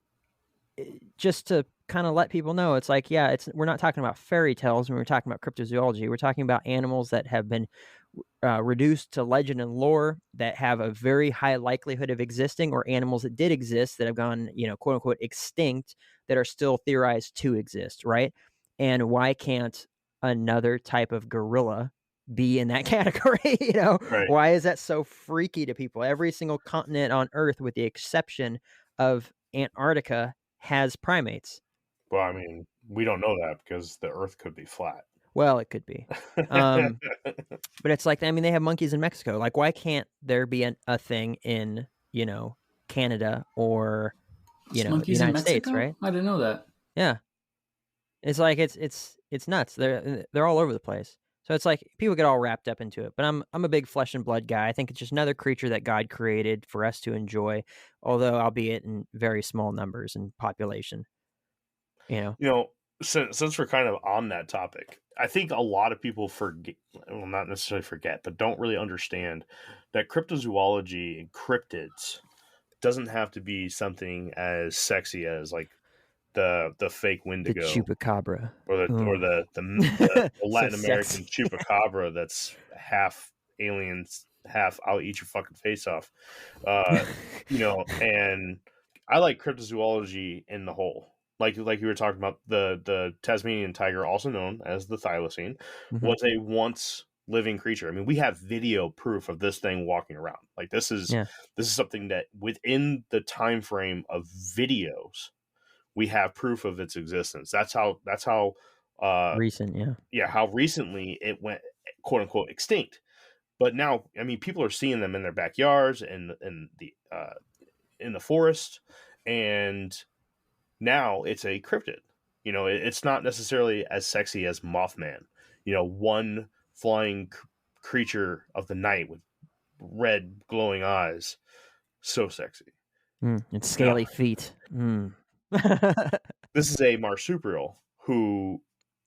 Speaker 3: just to kind of let people know, it's like, yeah, we're not talking about fairy tales when we're talking about cryptozoology. We're talking about animals that have been reduced to legend and lore, that have a very high likelihood of existing, or animals that did exist that have gone, quote unquote, extinct, that are still theorized to exist, right? And why can't another type of gorilla be in that category?
Speaker 1: Right.
Speaker 3: Why is that so freaky to people? Every single continent on Earth, with the exception of Antarctica, has primates.
Speaker 1: Well, I mean, we don't know that because the Earth could be flat.
Speaker 3: Well, it could be. But it's like, I mean, they have monkeys in Mexico. Like, why can't there be a thing in, Canada or, the
Speaker 4: Monkeys in
Speaker 3: United States,
Speaker 4: Mexico?
Speaker 3: right?
Speaker 4: I didn't know that.
Speaker 3: Yeah. It's like, it's nuts. They're all over the place. So it's like people get all wrapped up into it. But I'm a big flesh and blood guy. I think it's just another creature that God created for us to enjoy, although albeit in very small numbers and population.
Speaker 1: Since we're kind of on that topic, I think a lot of people forget, well, not necessarily forget, but don't really understand that cryptozoology and cryptids doesn't have to be something as sexy as like the fake
Speaker 3: The
Speaker 1: Wendigo
Speaker 3: chupacabra.
Speaker 1: or the Latin American
Speaker 3: sexy.
Speaker 1: chupacabra that's half aliens, half I'll eat your fucking face off. And I like cryptozoology in the whole. Like you were talking about, the Tasmanian tiger, also known as the thylacine, was a once living creature. I mean, we have video proof of this thing walking around. Like this is something that within the time frame of videos, we have proof of its existence. That's how
Speaker 3: recent,
Speaker 1: how recently it went quote unquote extinct. But now, I mean, people are seeing them in their backyards and in the forest, and now it's a cryptid. It's not necessarily as sexy as Mothman. One flying creature of the night with red glowing eyes, so sexy.
Speaker 3: And scaly feet.
Speaker 1: This is a marsupial who,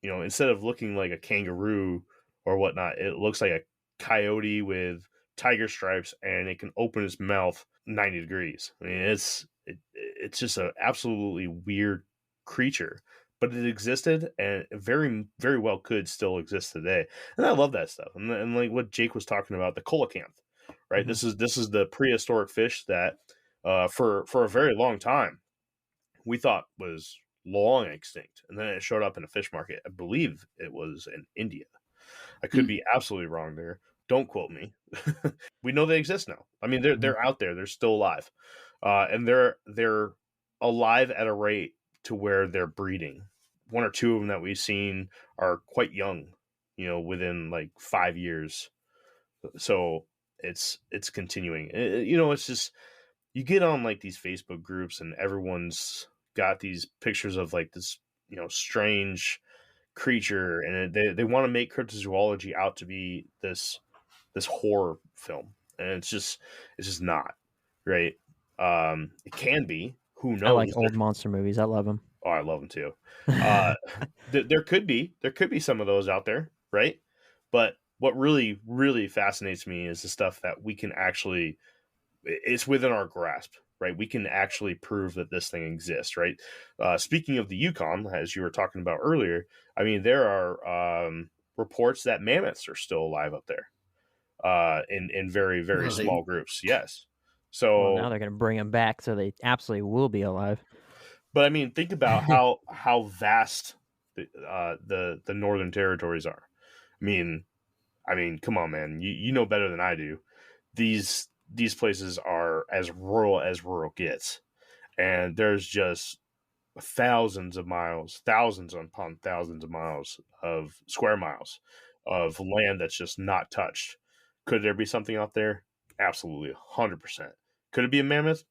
Speaker 1: instead of looking like a kangaroo or whatnot, it looks like a coyote with tiger stripes, and it can open its mouth 90 degrees. I mean, it's just an absolutely weird creature, but it existed, and very, very well could still exist today. And I love that stuff. And like what Jake was talking about, the coelacanth, right? This is the prehistoric fish that for a very long time we thought was long extinct, and then it showed up in a fish market. I believe it was in India. I could be absolutely wrong there. Don't quote me. We know they exist now. I mean, they're out there. They're still alive, and they're alive at a rate to where they're breeding. One or two of them that we've seen are quite young, within like 5 years. So it's continuing. It's just, you get on like these Facebook groups, and everyone's got these pictures of like this, strange creature, and they want to make cryptozoology out to be this horror film, and it's just not, right. It can be, who knows.
Speaker 3: I like old monster movies. I love them.
Speaker 1: Oh, I love them too. There could be some of those out there, right? But what really, really fascinates me is the stuff that we can actually, it's within our grasp, right? We can actually prove that this thing exists, right? Speaking of the Yukon, as you were talking about earlier, I mean, there are reports that mammoths are still alive up there, in very, very small groups. Yes. So
Speaker 3: now they're going to bring them back, so they absolutely will be alive.
Speaker 1: But I mean, think about how vast the northern territories are. I mean, come on, man. You know better than I do these places are as rural gets, and there's just thousands upon thousands of miles of square miles of land that's just not touched. Could there be something out there? Absolutely, 100%. Could it be a mammoth?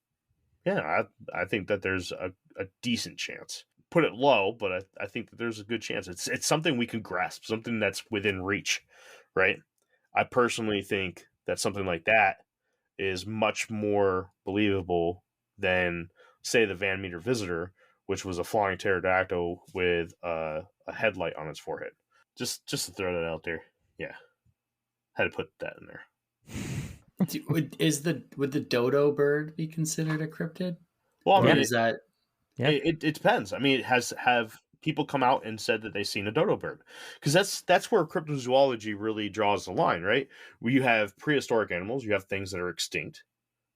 Speaker 1: Yeah, I think that there's a decent chance. Put it low, but I think that there's a good chance. It's something we can grasp, something that's within reach, right? I personally think that something like that is much more believable than, say, the Van Meter visitor, which was a flying pterodactyl with a headlight on its forehead. Just to throw that out there. Yeah, had to put that in there.
Speaker 4: Would the dodo bird be considered a cryptid?
Speaker 1: Well, I mean,
Speaker 4: is that?
Speaker 3: Yeah.
Speaker 1: It depends. I mean, have people come out and said that they've seen a dodo bird? Because that's where cryptozoology really draws the line, right? Where you have prehistoric animals, you have things that are extinct,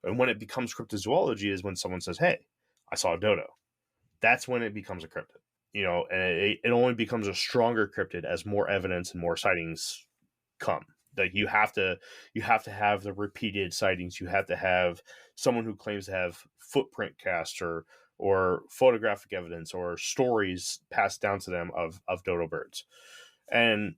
Speaker 1: and when it becomes cryptozoology is when someone says, "Hey, I saw a dodo." That's when it becomes a cryptid, and it only becomes a stronger cryptid as more evidence and more sightings come. Like you have to have the repeated sightings. You have to have someone who claims to have footprint casts or photographic evidence or stories passed down to them of dodo birds, and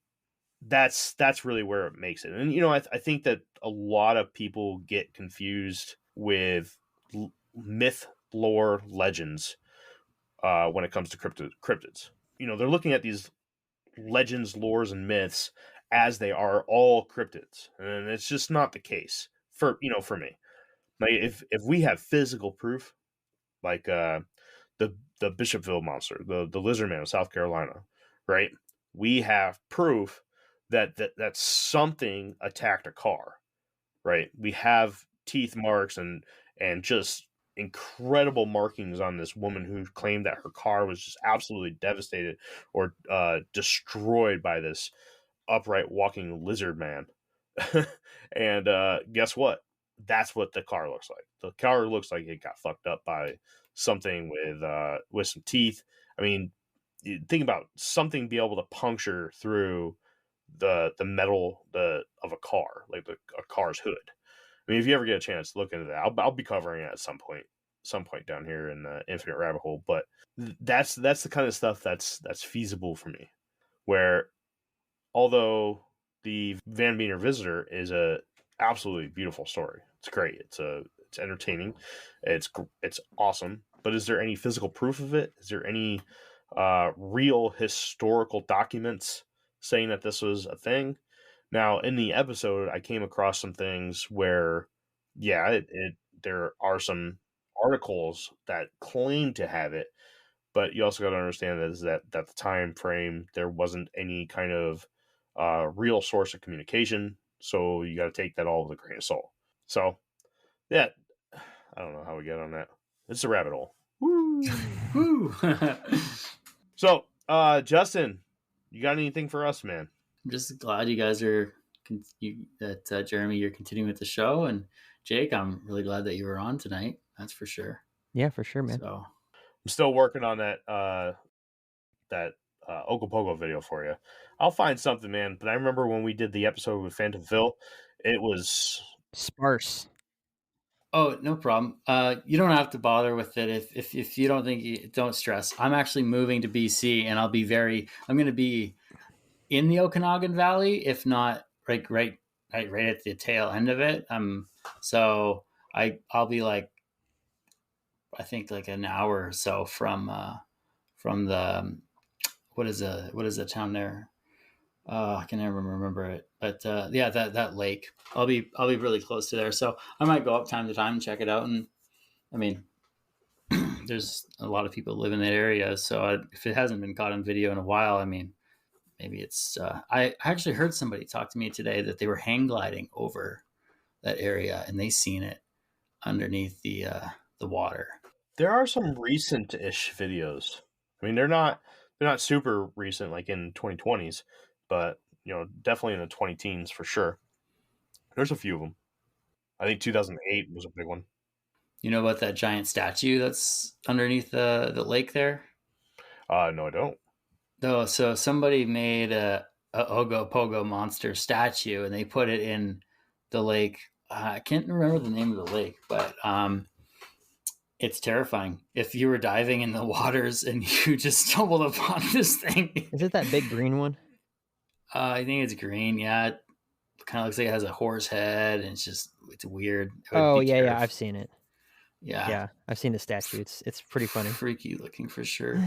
Speaker 1: that's really where it makes it. And I think that a lot of people get confused with myth, lore, legends when it comes to cryptids. They're looking at these legends, lores, and myths as they are all cryptids, and it's just not the case for me. Like if we have physical proof, like the Bishopville monster, the lizard man of South Carolina, right? We have proof that something attacked a car, right? We have teeth marks and just incredible markings on this woman who claimed that her car was just absolutely devastated or destroyed by this upright walking lizard man. And guess what? That's what the car looks like. The car looks like it got fucked up by something with some teeth. I mean, think about something be able to puncture through the metal of a car, like a car's hood. I mean, if you ever get a chance to look into that, I'll be covering it at some point down here in the Infinite Rabbit Hole. But that's the kind of stuff that's feasible for me. Where although the Van Meter visitor is a absolutely beautiful story, it's great. It's entertaining. It's awesome. But is there any physical proof of it? Is there any real historical documents saying that this was a thing? Now, in the episode, I came across some things where, yeah, there are some articles that claim to have it, but you also got to understand that the time frame, there wasn't any kind of real source of communication, so you got to take that all with a grain of salt. So, yeah, I don't know how we get on that. It's a rabbit hole. Woo!
Speaker 4: Woo!
Speaker 1: So, Justin, you got anything for us, man?
Speaker 4: I'm just glad you guys are Jeremy, you're continuing with the show, and Jake, I'm really glad that you were on tonight. That's for sure.
Speaker 3: Yeah, for sure, man.
Speaker 4: So
Speaker 1: I'm still working on that Ogopogo video for you. I'll find something, man. But I remember when we did the episode with Phantom Phil, it was
Speaker 3: sparse.
Speaker 4: Oh, no problem. You don't have to bother with it if you don't think don't stress. I'm actually moving to BC, and I'm going to be in the Okanagan Valley, if not right at the tail end of it. So I'll be like, I think like an hour or so from the what is the town there? I can never remember it, but yeah, that lake. I'll be really close to there, so I might go up time to time and check it out. And I mean, there's a lot of people live in that area, so if it hasn't been caught on video in a while, I mean, maybe it's. I actually heard somebody talk to me today that they were hang gliding over that area and they seen it underneath the water.
Speaker 1: There are some recent-ish videos. I mean, they're not super recent, like in 2020s, but definitely in the 20 teens for sure. There's a few of them. I think 2008 was a big one.
Speaker 4: You know about that giant statue that's underneath the lake there?
Speaker 1: No, I don't.
Speaker 4: No, so somebody made a Ogopogo monster statue, and they put it in the lake I can't remember the name of the lake, but it's terrifying. If you were diving in the waters and you just stumbled upon this thing,
Speaker 3: Is it that big green one?
Speaker 4: I think it's green. Yeah, it kind of looks like it has a horse head, and it's weird. It would
Speaker 3: Oh
Speaker 4: be
Speaker 3: yeah, I've seen it.
Speaker 4: Yeah,
Speaker 3: Yeah, I've seen the statue. It's pretty funny.
Speaker 4: freaky looking for sure.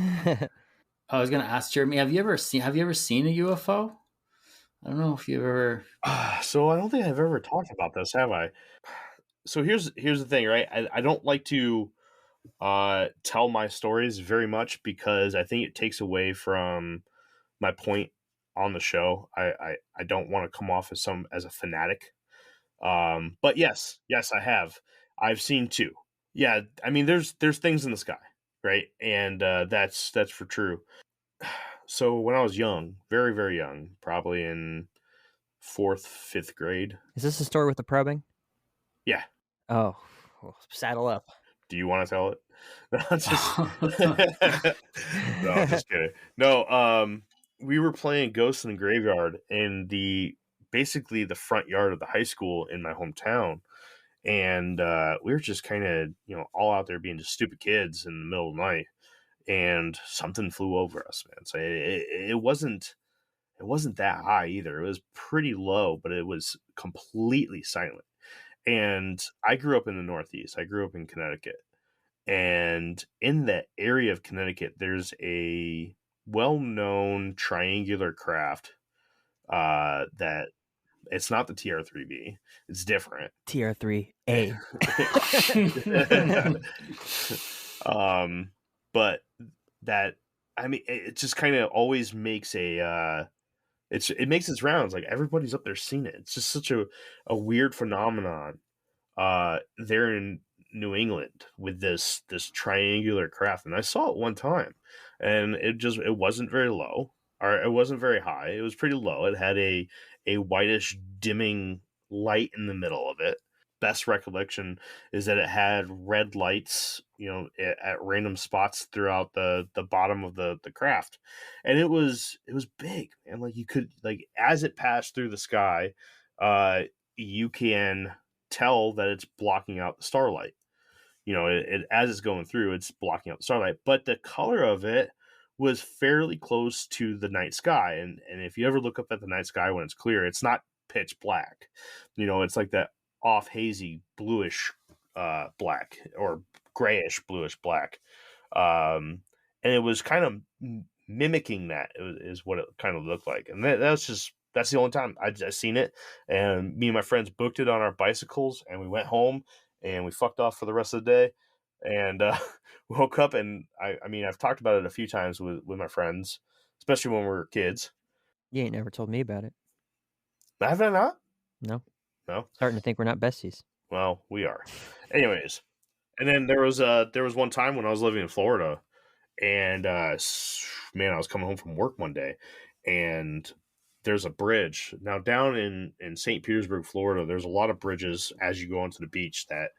Speaker 4: I was gonna ask Jeremy, have you ever seen a UFO? I don't know if you've ever.
Speaker 1: So I don't think I've ever talked about this, have I? So here's the thing, right? I don't like to tell my stories very much because I think it takes away from my point on the show. I don't want to come off as a fanatic. But yes, I have. I've seen two. Yeah, I mean there's things in the sky, right? And that's for true. So when I was young, very, very young, probably in 4th, 5th grade.
Speaker 3: Is this the story with the probing?
Speaker 1: Yeah.
Speaker 3: Oh, well, saddle up.
Speaker 1: Do you want to tell it? No, I'm just kidding. No, we were playing Ghosts in the Graveyard in basically the front yard of the high school in my hometown. And we were just kind of, all out there being just stupid kids in the middle of the night. And something flew over us, man. So it wasn't that high either. It was pretty low, but it was completely silent. And I grew up in the Northeast. I grew up in Connecticut. And in that area of Connecticut, there's a well-known triangular craft that it's not the TR-3B. It's different.
Speaker 3: TR-3A.
Speaker 1: But that, I mean, it just kind of always makes it makes its rounds. Like everybody's up there seeing it. It's just such a weird phenomenon there in New England with this triangular craft. And I saw it one time, and it wasn't very low, or it wasn't very high. It was pretty low. It had a whitish dimming light in the middle of it. Best recollection is that it had red lights, at random spots throughout the bottom of the craft. And it was big, man. Like you could, like, as it passed through the sky, you can tell that it's blocking out the starlight. As it's going through, it's blocking out the starlight, but the color of it was fairly close to the night sky. And if you ever look up at the night sky when it's clear, it's not pitch black. It's like that off hazy bluish black, or grayish bluish black. And it was kind of mimicking that is what it kind of looked like. And that's the only time I seen it. And me and my friends booked it on our bicycles, and we went home and we fucked off for the rest of the day. And woke up, and I mean, I've talked about it a few times with my friends, especially when we were kids.
Speaker 3: You ain't never told me about it.
Speaker 1: Have I not?
Speaker 3: No.
Speaker 1: No?
Speaker 3: Starting to think we're not besties.
Speaker 1: Well, we are. Anyways. And then there was one time when I was living in Florida, and man, I was coming home from work one day, and there's a bridge. Now down in St. Petersburg, Florida, there's a lot of bridges as you go onto the beach that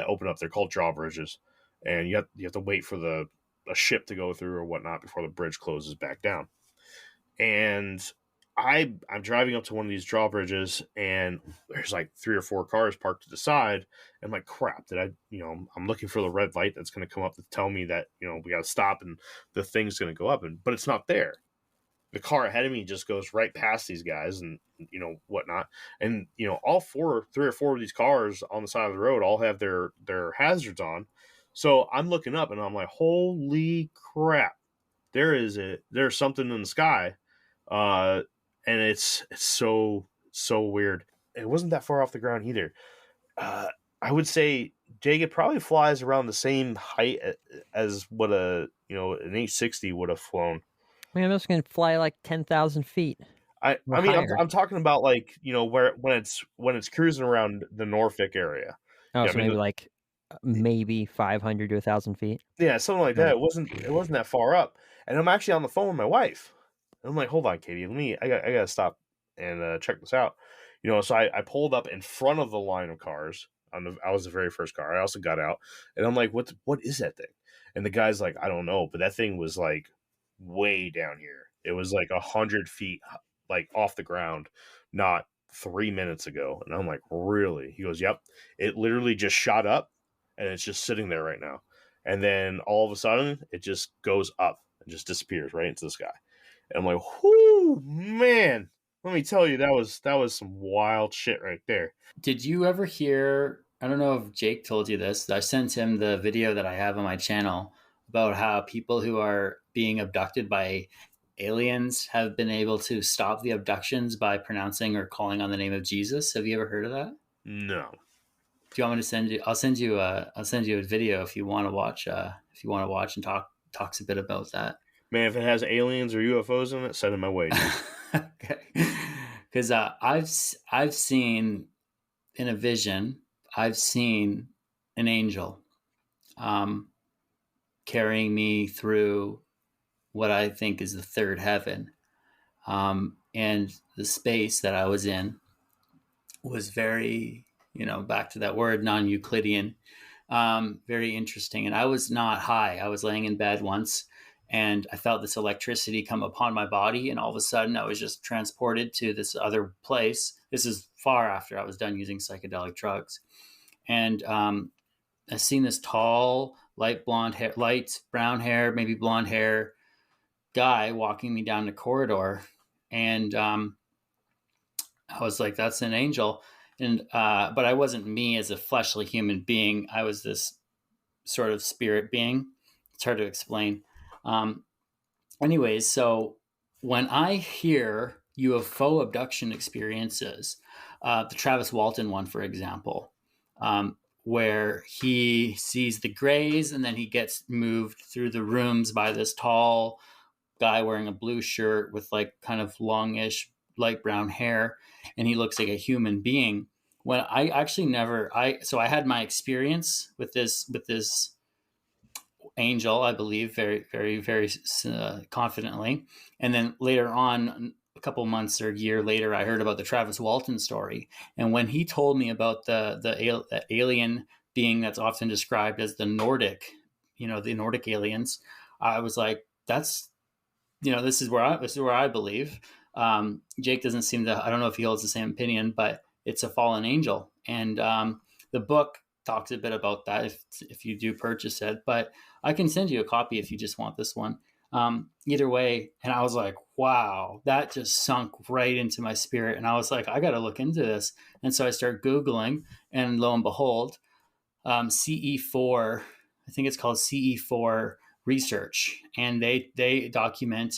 Speaker 1: open up. They're called drawbridges, and you have to wait for a ship to go through or whatnot before the bridge closes back down. And I'm driving up to one of these drawbridges, and there's like 3 or 4 cars parked to the side. And I'm like, crap, I'm looking for the red light that's going to come up to tell me that, we got to stop and the thing's going to go up, but it's not there. The car ahead of me just goes right past these guys and, whatnot. And, all 3 or 4 of these cars on the side of the road all have their hazards on. So I'm looking up, and I'm like, holy crap, there's something in the sky. And it's so weird. It wasn't that far off the ground either. I would say, Jake, it probably flies around the same height as what an H-60 would have flown.
Speaker 3: Man, those can fly like 10,000 feet.
Speaker 1: I mean, I'm talking about, like, where when it's cruising around the Norfolk area.
Speaker 3: Oh,
Speaker 1: yeah,
Speaker 3: so maybe 500 to 1,000 feet.
Speaker 1: Yeah, something like that. It wasn't that far up. And I'm actually on the phone with my wife. And I'm like, hold on, Katie, I gotta stop and check this out. So I pulled up in front of the line of cars. I was the very first car. I also got out, and I'm like, what is that thing? And the guy's like, I don't know, but that thing was like way down here. It was like 100 feet, like off the ground, not 3 minutes ago. And I'm like, really? He goes, yep. It literally just shot up and it's just sitting there right now. And then all of a sudden it just goes up and just disappears right into the sky. And I'm like, whoo, man. Let me tell you, that was some wild shit right there.
Speaker 4: Did you ever hear? I don't know if Jake told you this. I sent him the video that I have on my channel about how people who are being abducted by aliens have been able to stop the abductions by pronouncing or calling on the name of Jesus. Have you ever heard of that?
Speaker 1: No.
Speaker 4: Do you want me to send you? I'll send you a video if you want to watch. If you want to watch and talks a bit about that.
Speaker 1: Man, if it has aliens or UFOs in it, send it my way.
Speaker 4: Okay, because I've seen in a vision, I've seen an angel carrying me through what I think is the third heaven. And the space that I was in was very, back to that word, non-Euclidean, very interesting. And I was not high. I was laying in bed once and I felt this electricity come upon my body. And all of a sudden I was just transported to this other place. This is far after I was done using psychedelic drugs. And I seen this tall, light brown hair, maybe blonde hair guy walking me down the corridor. And I was like, that's an angel. And but I wasn't me as a fleshly human being. I was this sort of spirit being. It's hard to explain. Anyways, so when I hear UFO abduction experiences, the Travis Walton one, for example, where he sees the grays and then he gets moved through the rooms by this tall guy wearing a blue shirt with like kind of longish light brown hair, and he looks like a human being. When I actually so I had my experience with this angel, I believe, very, very, very confidently. And then later on, a couple months or a year later, I heard about the Travis Walton story. And when he told me about the alien being that's often described as the Nordic aliens, I was like, that's, this is where I believe. Jake doesn't seem to, I don't know if he holds the same opinion, but it's a fallen angel. And the book talks a bit about that if you do purchase it, but I can send you a copy if you just want this one. Either way. And I was like, wow, that just sunk right into my spirit. And I was like, I got to look into this. And so I started Googling, and lo and behold, CE4, I think it's called CE4 research. And they document,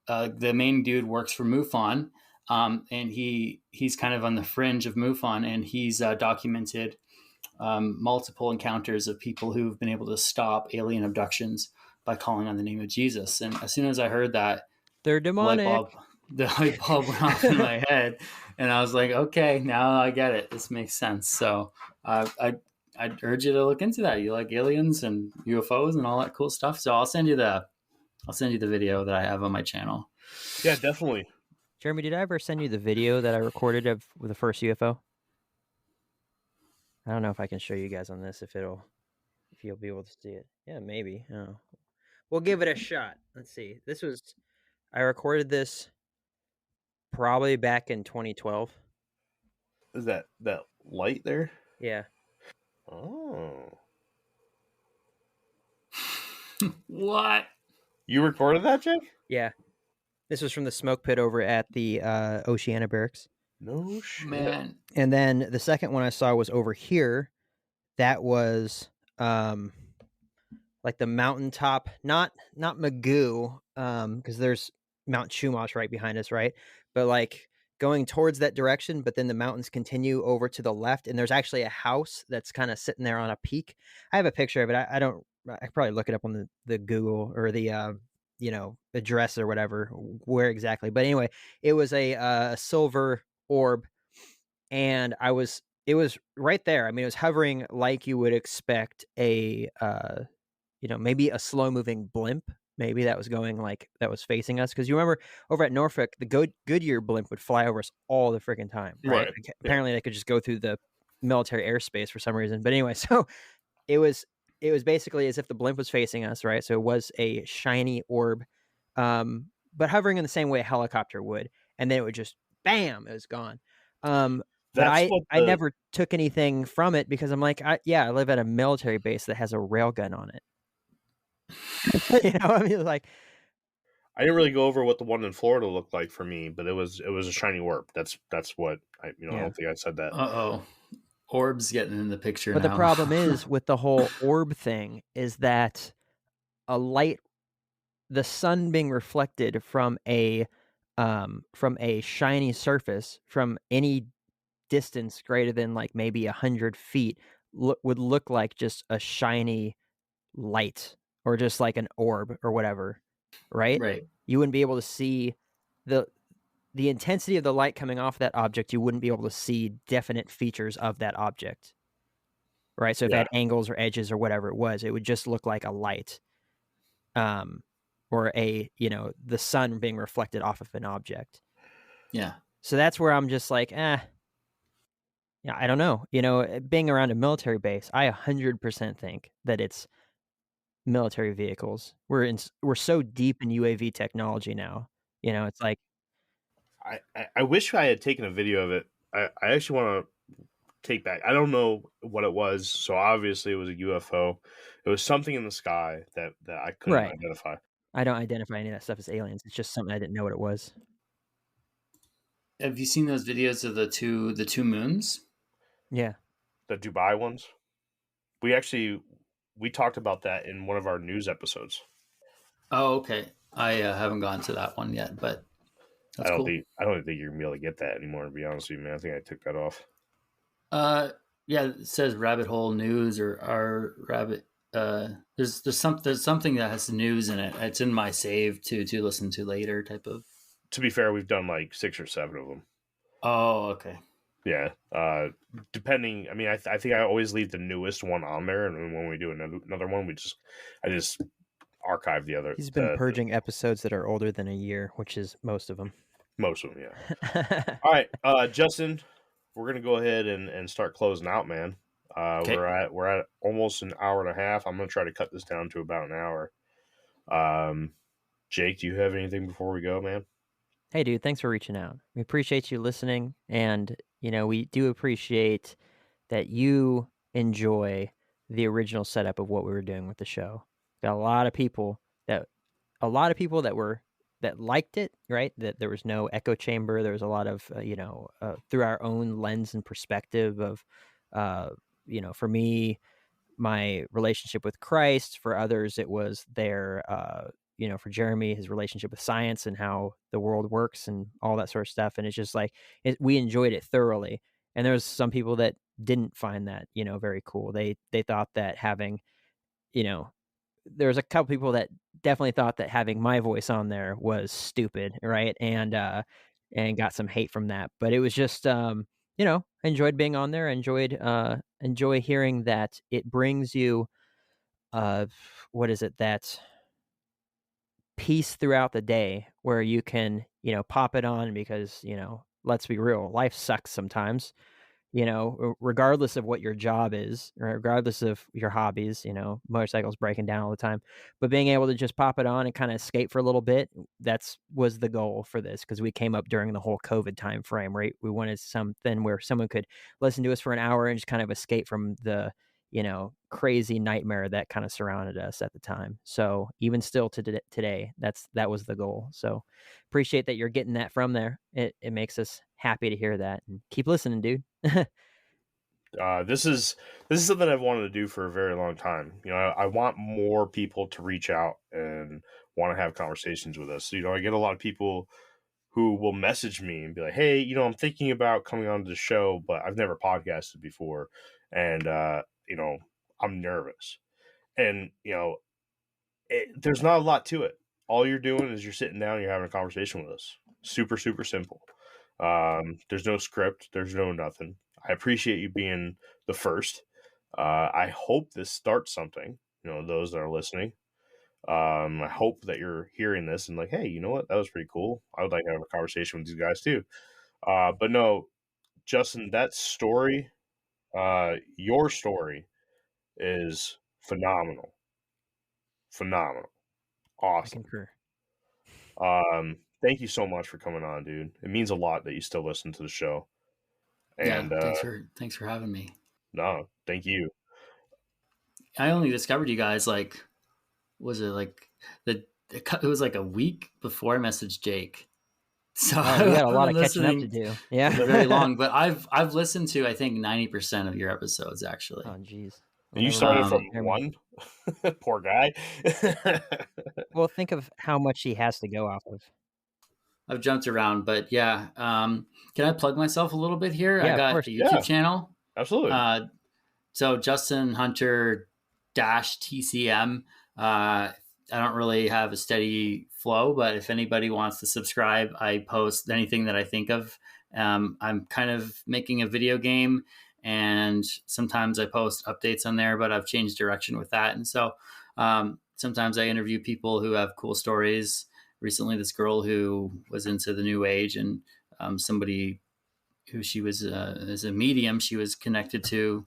Speaker 4: the main dude works for MUFON. And he's kind of on the fringe of MUFON, and he's documented multiple encounters of people who've been able to stop alien abductions by calling on the name of Jesus. And as soon as I heard that,
Speaker 3: They're demonic.
Speaker 4: the light bulb went off in my head, and I was like, okay, now I get it. This makes sense. So I'd urge you to look into that. You like aliens and UFOs and all that cool stuff. So I'll send you the video that I have on my channel.
Speaker 1: Yeah, definitely.
Speaker 3: Jeremy, did I ever send you the video that I recorded of the first UFO? I don't know if I can show you guys on this, if you'll be able to see it. Yeah, maybe. Oh. We'll give it a shot. Let's see. I recorded this probably back in 2012.
Speaker 1: Is that light there?
Speaker 3: Yeah.
Speaker 1: Oh.
Speaker 4: What?
Speaker 1: You recorded that, Jake?
Speaker 3: Yeah. This was from the smoke pit over at the Oceana Barracks.
Speaker 1: No shit.
Speaker 4: Man.
Speaker 3: And then the second one I saw was over here. That was like the mountaintop, not Magoo, because there's Mount Chumash right behind us, right? But like going towards that direction, but then the mountains continue over to the left, and there's actually a house that's kind of sitting there on a peak. I have a picture of it. I could probably look it up on the Google or the address or whatever, where exactly. But anyway, it was a silver orb, and it was right there. I mean, it was hovering like you would expect a maybe a slow moving blimp, maybe that was facing us, because you remember over at Norfolk, the Goodyear blimp would fly over us all the freaking time, right? Apparently they could just go through the military airspace for some reason. But anyway, so it was basically as if the blimp was facing us, right? So it was a shiny orb, but hovering in the same way a helicopter would, and then it would just bam, it was gone. But
Speaker 1: That's
Speaker 3: I
Speaker 1: what
Speaker 3: I never took anything from it because I'm like, I live at a military base that has a railgun on it. You know what I mean? Like,
Speaker 1: I didn't really go over what the one in Florida looked like for me, but it was a shiny orb. That's what I I
Speaker 3: yeah.
Speaker 1: don't think I said that.
Speaker 4: Uh-oh. Orb's getting in the picture
Speaker 3: But the
Speaker 4: now.
Speaker 3: problem is with the whole orb thing is that a light the sun being reflected from a shiny surface from any distance greater than, like, maybe 100 feet would look like just a shiny light or just like an orb or whatever, right?
Speaker 4: Right.
Speaker 3: You wouldn't be able to see the the intensity of the light coming off that object, you wouldn't be able to see definite features of that object, right? So if it
Speaker 1: Yeah.
Speaker 3: had angles or edges or whatever it was, it would just look like a light, um, or the sun being reflected off of an object.
Speaker 4: Yeah.
Speaker 3: So that's where I'm just like, yeah, I don't know. Being around a military base, I 100% think that it's military vehicles. We're so deep in UAV technology now. It's like,
Speaker 1: I wish I had taken a video of it. I actually want to take back. I don't know what it was. So obviously it was a UFO. It was something in the sky that I couldn't
Speaker 3: right.
Speaker 1: identify.
Speaker 3: I don't identify any of that stuff as aliens. It's just something I didn't know what it was.
Speaker 4: Have you seen those videos of the two moons?
Speaker 3: Yeah.
Speaker 1: The Dubai ones. We talked about that in one of our news episodes.
Speaker 4: Oh, okay. I haven't gone to that one yet, but that's cool.
Speaker 1: I don't think you're gonna be able to get that anymore. To be honest with you, man, I think I took that off.
Speaker 4: Yeah, it says Rabbit Hole News or our Rabbit. There's something that has news in it. It's in my save to listen to later type of.
Speaker 1: To be fair, we've done like 6 or 7 of them.
Speaker 4: Oh, okay.
Speaker 1: Yeah. Depending, I mean, I think I always leave the newest one on there, and when we do another one, I just archive the other.
Speaker 3: He's been purging episodes that are older than a year, which is most of them.
Speaker 1: Most of them, yeah. All right, Justin, we're gonna go ahead and start closing out, man.
Speaker 4: Okay.
Speaker 1: We're at almost an hour and a half. I'm gonna try to cut this down to about an hour. Jake, do you have anything before we go, man?
Speaker 3: Hey, dude, thanks for reaching out. We appreciate you listening, and we do appreciate that you enjoy the original setup of what we were doing with the show. Got a lot of people that liked it, right? That there was no echo chamber. There was a lot of through our own lens and perspective of for me, my relationship with Christ. For others, it was their for Jeremy, his relationship with science and how the world works and all that sort of stuff. And it's just like we enjoyed it thoroughly. And there's some people that didn't find that very cool. They thought that having there was a couple people that definitely thought that having my voice on there was stupid, right? And got some hate from that. But it was just enjoyed being on there. Enjoy hearing that it brings you what is it, that peace throughout the day where you can pop it on because let's be real, life sucks sometimes, regardless of what your job is, or regardless of your hobbies, motorcycles breaking down all the time. But being able to just pop it on and kind of escape for a little bit, was the goal for this, because we came up during the whole COVID time frame, right? We wanted something where someone could listen to us for an hour and just kind of escape from the crazy nightmare that kind of surrounded us at the time. So even still to today, that was the goal. So appreciate that you're getting that from there. It makes us happy to hear that, and keep listening, dude.
Speaker 1: This is something I've wanted to do for a very long time. I want more people to reach out and want to have conversations with us. So, I get a lot of people who will message me and be like, "Hey, I'm thinking about coming on to the show, but I've never podcasted before, and I'm nervous." And there's not a lot to it. All you're doing is you're sitting down and you're having a conversation with us. Super, super simple. There's no script. There's no nothing. I appreciate you being the first. I hope this starts something, those that are listening. I hope that you're hearing this and like, hey, you know what? That was pretty cool. I would like to have a conversation with these guys too. But no, Justin, that story, your story is phenomenal. Phenomenal.
Speaker 3: I
Speaker 1: Awesome.
Speaker 3: concur.
Speaker 1: Thank you so much for coming on, dude. It means a lot that you still listen to the show. And
Speaker 4: thanks for having me.
Speaker 1: no, thank you.
Speaker 4: I only discovered you guys like, was it like it was like a week before I messaged Jake. So
Speaker 3: we got a lot of catching up to do. Yeah,
Speaker 4: very long, but I've listened to I think 90% of your episodes actually.
Speaker 3: Oh, geez.
Speaker 1: And you started from one. Poor guy.
Speaker 3: Well, think of how much he has to go off of.
Speaker 4: I've jumped around, but yeah. Can I plug myself a little bit here?
Speaker 3: Yeah,
Speaker 4: I got a YouTube channel.
Speaker 1: Absolutely.
Speaker 4: So Justin Hunter -TCM. I don't really have a steady flow, but if anybody wants to subscribe, I post anything that I think of. I'm kind of making a video game, and sometimes I post updates on there, but I've changed direction with that. And so sometimes I interview people who have cool stories. Recently, this girl who was into the New Age, and somebody who she was as a medium she was connected to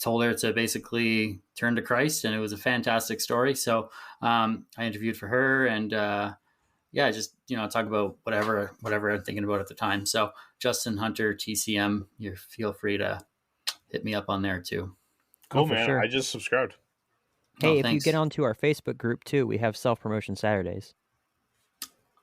Speaker 4: told her to basically turn to Christ, and it was a fantastic story. So I interviewed for her, and just talk about whatever I'm thinking about at the time. So Justin Hunter TCM, you feel free to hit me up on there too.
Speaker 1: Cool, man. Sure. I just subscribed.
Speaker 3: Hey, if you get onto our Facebook group too, we have self-promotion Saturdays.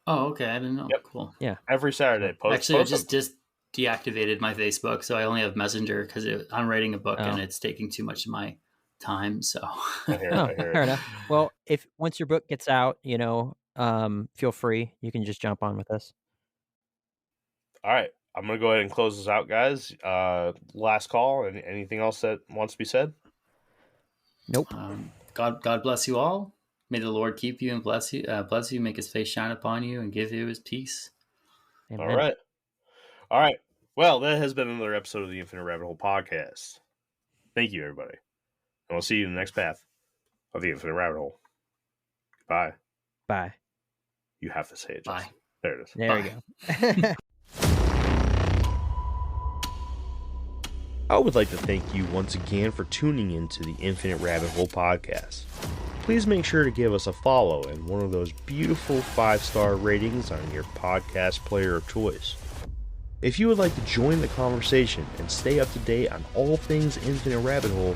Speaker 4: Oh, okay. I didn't know.
Speaker 1: Yep.
Speaker 4: Cool.
Speaker 3: Yeah.
Speaker 1: Every Saturday.
Speaker 4: Actually, I just deactivated my Facebook, so I only have Messenger because I'm writing a book and it's taking too much of my time. So
Speaker 1: I hear it.
Speaker 3: Fair enough. Well, once your book gets out, feel free. You can just jump on with us.
Speaker 1: All right. I'm going to go ahead and close this out, guys. Last call. Anything else that wants to be said?
Speaker 3: Nope.
Speaker 4: God bless you all. May the Lord keep you and bless you, make his face shine upon you and give you his peace.
Speaker 3: Amen.
Speaker 1: All right. Well, that has been another episode of the Infinite Rabbit Hole podcast. Thank you, everybody. And we'll see you in the next path of the Infinite Rabbit Hole. Bye.
Speaker 3: Bye.
Speaker 1: You have to say it,
Speaker 4: Justin.
Speaker 1: Bye. There it is.
Speaker 3: There you go.
Speaker 1: I would like to thank you once again for tuning into the Infinite Rabbit Hole podcast. Please make sure to give us a follow and one of those beautiful 5-star ratings on your podcast player of choice. If you would like to join the conversation and stay up to date on all things Infinite Rabbit Hole,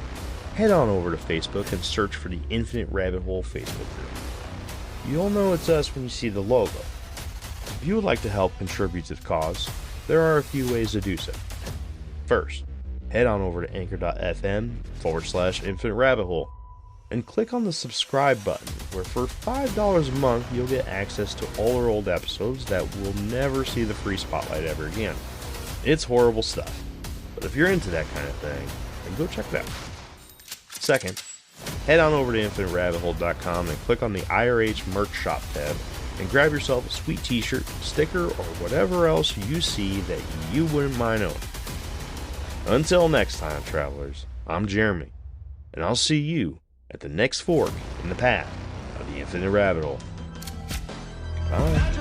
Speaker 1: head on over to Facebook and search for the Infinite Rabbit Hole Facebook group. You'll know it's us when you see the logo. If you would like to help contribute to the cause, there are a few ways to do so. First, head on over to anchor.fm/Infinite Rabbit Hole and click on the subscribe button, where for $5 a month you'll get access to all our old episodes that will never see the free spotlight ever again. It's horrible stuff, but if you're into that kind of thing, then go check it out. Second, head on over to InfiniteRabbitHole.com and click on the IRH merch shop tab and grab yourself a sweet t-shirt, sticker, or whatever else you see that you wouldn't mind owning. Until next time, travelers, I'm Jeremy, and I'll see you at the next fork in the path of the Infinite Rabbit Hole. Bye.